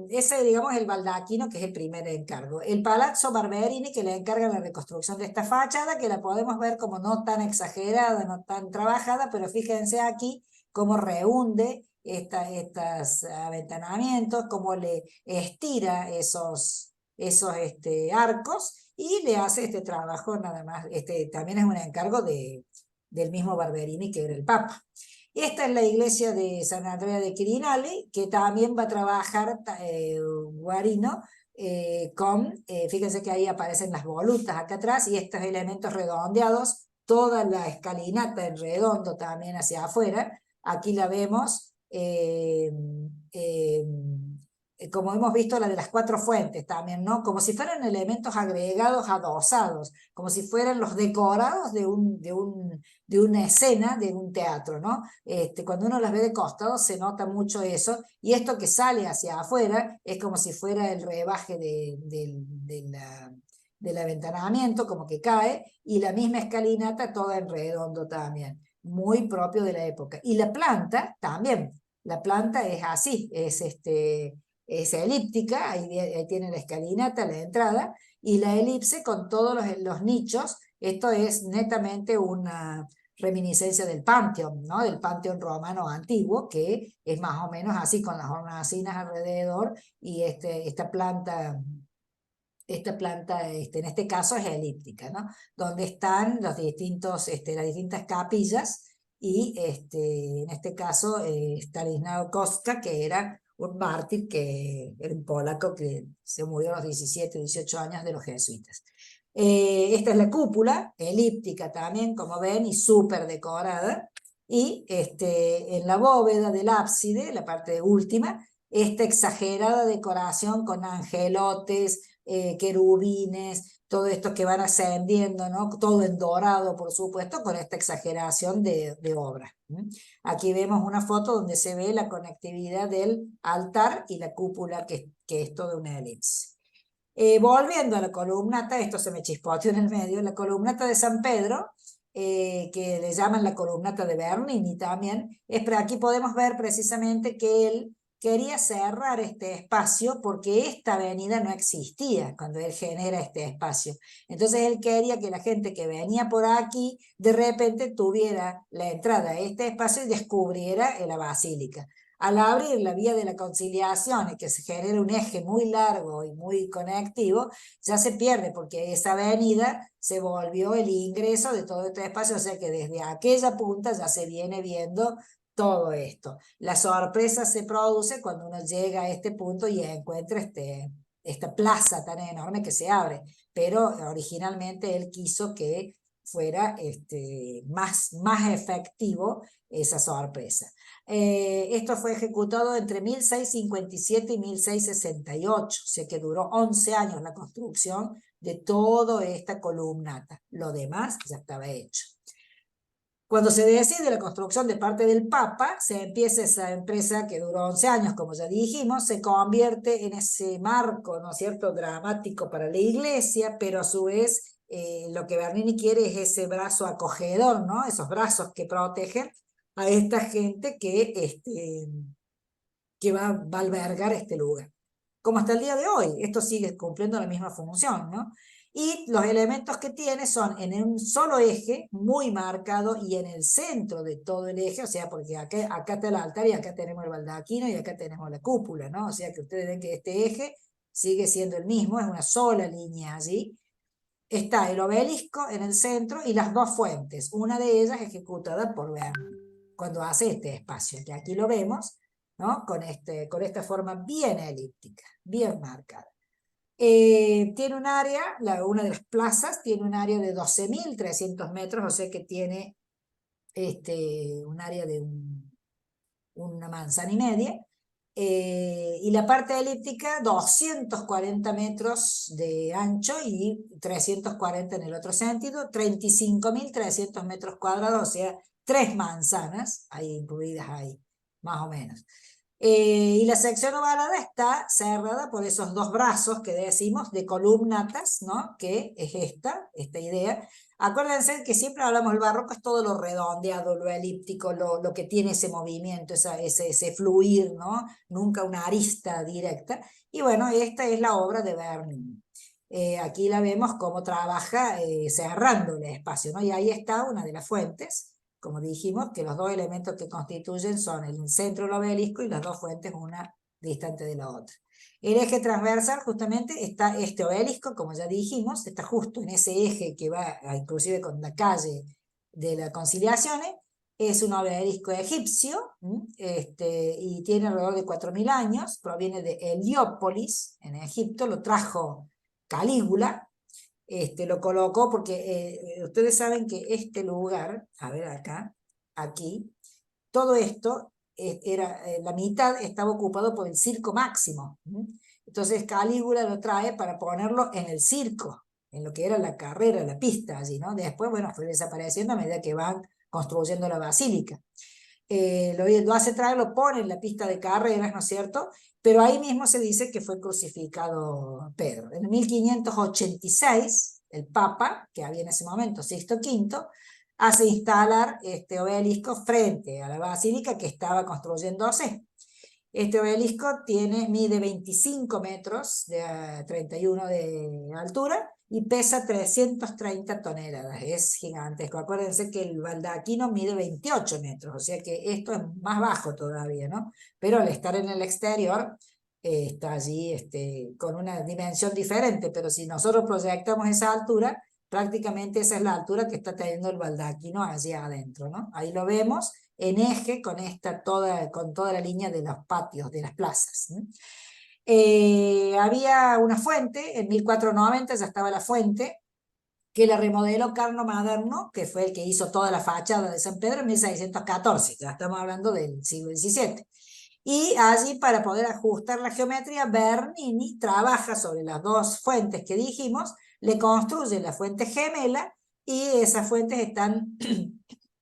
Ese, digamos, el baldaquino, que es el primer encargo. El Palazzo Barberini, que le encarga la reconstrucción de esta fachada, que la podemos ver como no tan exagerada, no tan trabajada, pero fíjense aquí cómo rehunde estos aventanamientos, cómo le estira esos arcos y le hace este trabajo nada más. También es un encargo del mismo Barberini, que era el Papa. Esta es la iglesia de San Andrea de Quirinale, que también va a trabajar Guarino fíjense que ahí aparecen las volutas acá atrás y estos elementos redondeados, toda la escalinata en redondo también hacia afuera. Aquí la vemos como hemos visto la de las 4 fuentes también, ¿no? Como si fueran elementos agregados, adosados, como si fueran los decorados de una escena, de un teatro, ¿no? Cuando uno las ve de costado se nota mucho eso, y esto que sale hacia afuera es como si fuera el rebaje del aventanamiento, como que cae, y la misma escalinata toda en redondo también, muy propio de la época. Y la planta también, la planta es así, es elíptica, ahí tiene la escalinata, la entrada, y la elipse con todos los nichos. Esto es netamente una reminiscencia del Panteón, ¿no? Del Panteón romano antiguo, que es más o menos así, con las hornacinas alrededor, y esta planta en este caso es elíptica, ¿no? Donde están las distintas capillas, y en este caso Stanislao Kostka, que era un mártir, que era un polaco que se murió a los 17, 18 años de los jesuitas. Esta es la cúpula, elíptica también, como ven, y súper decorada, y en la bóveda del ábside, la parte última, esta exagerada decoración con angelotes, querubines, todo esto que van ascendiendo, ¿no? Todo en dorado, por supuesto, con esta exageración de obra. Aquí vemos una foto donde se ve la conectividad del altar y la cúpula, que es toda una elipse. Volviendo a la columnata, esto se me chispoteó en el medio, la columnata de San Pedro, que le llaman la columnata de Bernini también, pero aquí podemos ver precisamente que quería cerrar este espacio porque esta avenida no existía cuando él genera este espacio. Entonces él quería que la gente que venía por aquí de repente tuviera la entrada a este espacio y descubriera la basílica. Al abrir la vía de la conciliación y que se genera un eje muy largo y muy conectivo, ya se pierde porque esa avenida se volvió el ingreso de todo este espacio, o sea que desde aquella punta ya se viene viendo todo esto. La sorpresa se produce cuando uno llega a este punto y encuentra esta plaza tan enorme que se abre, pero originalmente él quiso que fuera más efectivo esa sorpresa. Esto fue ejecutado entre 1657 y 1668, o sea que duró 11 años la construcción de toda esta columnata. Lo demás ya estaba hecho. Cuando se decide la construcción de parte del Papa, se empieza esa empresa que duró 11 años, como ya dijimos, se convierte en ese marco, ¿no es cierto?, dramático para la Iglesia, pero a su vez lo que Bernini quiere es ese brazo acogedor, ¿no?, esos brazos que protegen a esta gente que va a albergar este lugar. Como hasta el día de hoy, esto sigue cumpliendo la misma función, ¿no? Y los elementos que tiene son en un solo eje, muy marcado, y en el centro de todo el eje, o sea, porque acá está el altar y acá tenemos el baldaquino y acá tenemos la cúpula, ¿no? O sea que ustedes ven que este eje sigue siendo el mismo, es una sola línea allí. Está el obelisco en el centro y las dos fuentes, una de ellas ejecutada por Bernini, cuando hace este espacio, que aquí lo vemos, ¿no? Con esta forma bien elíptica, bien marcada. Tiene un área, una de las plazas, tiene un área de 12.300 metros, o sea que tiene un área de una manzana y media, y la parte elíptica 240 metros de ancho y 340 en el otro sentido, 35.300 metros cuadrados, o sea, 3 manzanas ahí incluidas ahí, más o menos. Y la sección ovalada está cerrada por esos dos brazos que decimos de columnatas, ¿no? Que es esta idea. Acuérdense que siempre hablamos del barroco, es todo lo redondeado, lo elíptico, lo que tiene ese movimiento, ese fluir, ¿no? Nunca una arista directa. Y bueno, esta es la obra de Bernini. Aquí la vemos cómo trabaja cerrando el espacio, ¿no? Y ahí está una de las fuentes, como dijimos, que los dos elementos que constituyen son el centro del obelisco y las dos fuentes, una distante de la otra. El eje transversal justamente está este obelisco, como ya dijimos, está justo en ese eje que va inclusive con la calle de la Conciliación. Es un obelisco egipcio y tiene alrededor de 4.000 años, proviene de Heliópolis, en Egipto, lo trajo Calígula, lo colocó porque ustedes saben que este lugar, a ver acá, aquí, todo esto la mitad estaba ocupado por el Circo Máximo. Entonces Calígula lo trae para ponerlo en el circo, en lo que era la carrera, la pista allí, ¿no? Después, bueno, fue desapareciendo a medida que van construyendo la basílica. Lo hace traer, lo pone en la pista de carreras, ¿no es cierto? Pero ahí mismo se dice que fue crucificado Pedro. En 1586, el Papa, que había en ese momento, Sixto V, hace instalar este obelisco frente a la basílica que estaba construyéndose. Este obelisco mide 25 metros, de 31 de altura, y pesa 330 toneladas, es gigantesco. Acuérdense que el baldaquino mide 28 metros, o sea que esto es más bajo todavía, ¿no? Pero al estar en el exterior, está allí con una dimensión diferente, pero si nosotros proyectamos esa altura, prácticamente esa es la altura que está teniendo el baldaquino allí adentro, ¿no? Ahí lo vemos en eje con toda la línea de los patios, de las plazas. Había una fuente, en 1490 ya estaba la fuente, que la remodeló Carlo Maderno, que fue el que hizo toda la fachada de San Pedro en 1614, ya estamos hablando del siglo XVII. Y allí, para poder ajustar la geometría, Bernini trabaja sobre las dos fuentes que dijimos, le construye la fuente gemela, y esas fuentes están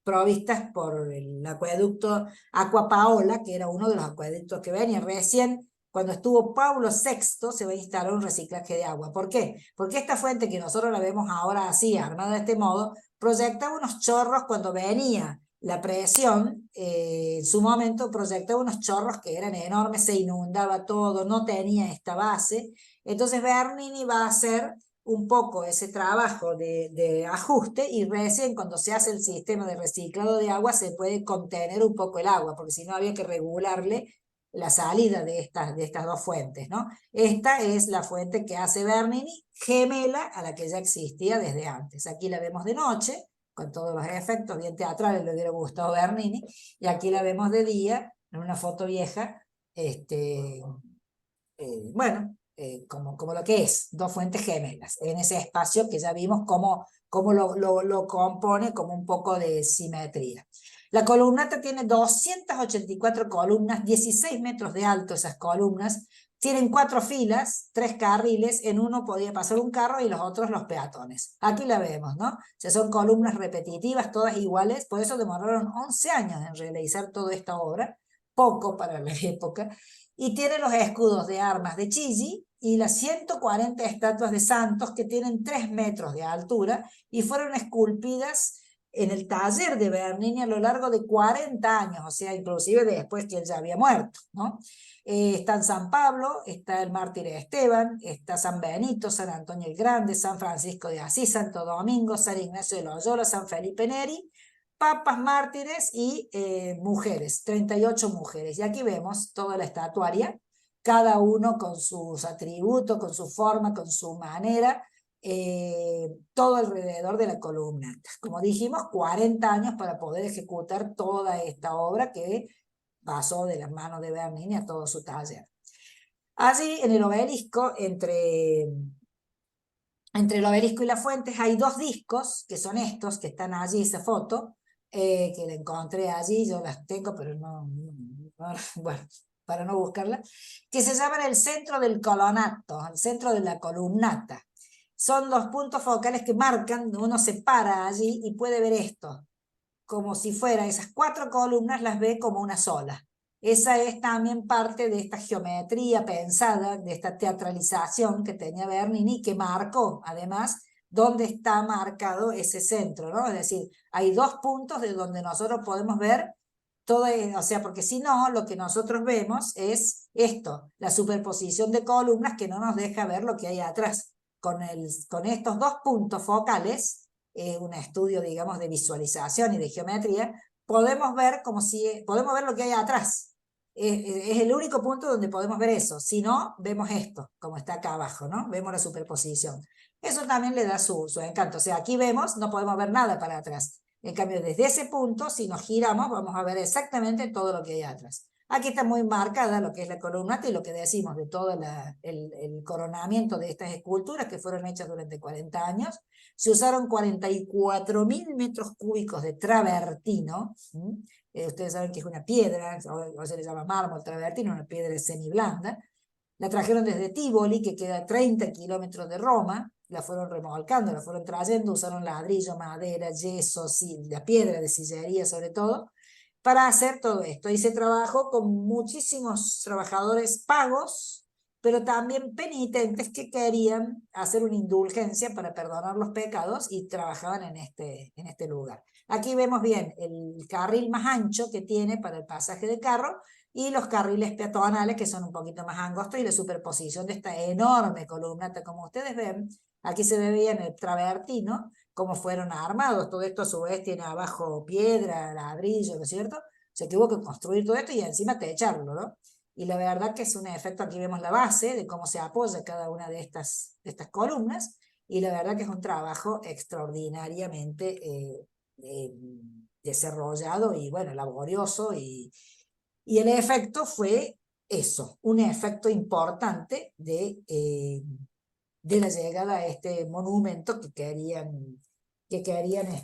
provistas por el acueducto Acqua Paola, que era uno de los acueductos que venía recién. Cuando estuvo Pablo VI, se va a instalar un reciclaje de agua. ¿Por qué? Porque esta fuente que nosotros la vemos ahora así, armada de este modo, proyectaba unos chorros cuando venía la presión en su momento proyectaba unos chorros que eran enormes, se inundaba todo, no tenía esta base. Entonces Bernini va a hacer un poco ese trabajo de ajuste, y recién cuando se hace el sistema de reciclado de agua se puede contener un poco el agua, porque si no había que regularle la salida de estas dos fuentes, ¿no? Esta es la fuente que hace Bernini, gemela a la que ya existía desde antes. Aquí la vemos de noche, con todos los efectos bien teatrales, le hubiera gustado Bernini, y aquí la vemos de día, en una foto vieja, bueno, como lo que es, dos fuentes gemelas, en ese espacio que ya vimos cómo lo compone como un poco de simetría. La columnata tiene 284 columnas, 16 metros de alto esas columnas, tienen 4 filas, 3 carriles, en uno podía pasar un carro y los otros los peatones. Aquí la vemos, ¿no? O sea, son columnas repetitivas, todas iguales, por eso demoraron 11 años en realizar toda esta obra, poco para la época, y tiene los escudos de armas de Chigi y las 140 estatuas de santos que tienen 3 metros de altura y fueron esculpidas en el taller de Bernini a lo largo de 40 años, o sea, inclusive después que él ya había muerto, ¿no? Está en San Pablo, está el mártir Esteban, está San Benito, San Antonio el Grande, San Francisco de Asís, Santo Domingo, San Ignacio de Loyola, San Felipe Neri, papas, mártires y mujeres, 38 mujeres. Y aquí vemos toda la estatuaria, cada uno con sus atributos, con su forma, con su manera, todo alrededor de la columna. Como dijimos, 40 años para poder ejecutar toda esta obra que pasó de las manos de Bernini a todo su taller. Allí en el obelisco, entre el obelisco y las fuentes, hay 2 discos, que son estos, que están allí, esa foto, que la encontré allí, yo las tengo, pero no, bueno, para no buscarla, que se llaman el centro del colonato, el centro de la columnata. Son los puntos focales que marcan, uno se para allí y puede ver esto, como si fuera esas 4 columnas, las ve como una sola. Esa es también parte de esta geometría pensada, de esta teatralización que tenía Bernini, que marcó además dónde está marcado ese centro, ¿no? Es decir, hay 2 puntos de donde nosotros podemos ver todo, o sea, porque si no, lo que nosotros vemos es esto, la superposición de columnas que no nos deja ver lo que hay atrás. Con estos 2 puntos focales, un estudio, digamos, de visualización y de geometría, podemos ver podemos ver lo que hay atrás. Es el único punto donde podemos ver eso. Si no, vemos esto, como está acá abajo, ¿no? Vemos la superposición. Eso también le da su encanto. O sea, aquí vemos, no podemos ver nada para atrás. En cambio, desde ese punto, si nos giramos, vamos a ver exactamente todo lo que hay atrás. Aquí está muy marcada lo que es la columnata y lo que decimos de todo el coronamiento de estas esculturas que fueron hechas durante 40 años. Se usaron 44.000 metros cúbicos de travertino. Ustedes saben que es una piedra, o se le llama mármol travertino, una piedra semiblanda. La trajeron desde Tivoli, que queda a 30 kilómetros de Roma, la fueron remolcando, la fueron trayendo, usaron ladrillo, madera, yeso, la piedra de sillería sobre todo, para hacer todo esto. Y se trabajó con muchísimos trabajadores pagos, pero también penitentes que querían hacer una indulgencia para perdonar los pecados y trabajaban en este lugar. Aquí vemos bien el carril más ancho que tiene para el pasaje de carro y los carriles peatonales que son un poquito más angostos y la superposición de esta enorme columnata, como ustedes ven. Aquí se ve bien el travertino, cómo fueron armados. Todo esto a su vez tiene abajo piedra, ladrillo, ¿no es cierto? Se tuvo que construir todo esto y encima techarlo, ¿no? Y la verdad que es un efecto, aquí vemos la base de cómo se apoya cada una de estas columnas, y la verdad que es un trabajo extraordinariamente desarrollado y, bueno, laborioso, y el efecto fue eso, un efecto importante de la llegada a este monumento que querían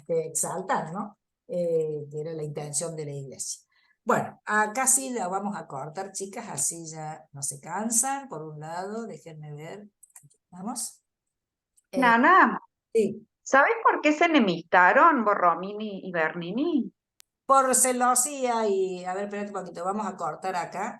exaltar, ¿no? Que era la intención de la iglesia. Bueno, acá sí la vamos a cortar, chicas, así ya no se cansan. Por un lado, déjenme ver, vamos.
Nana,
Sí,
¿sabes por qué se enemistaron Borromini y Bernini?
por celosía y, a ver, espérate un poquito, vamos a cortar acá.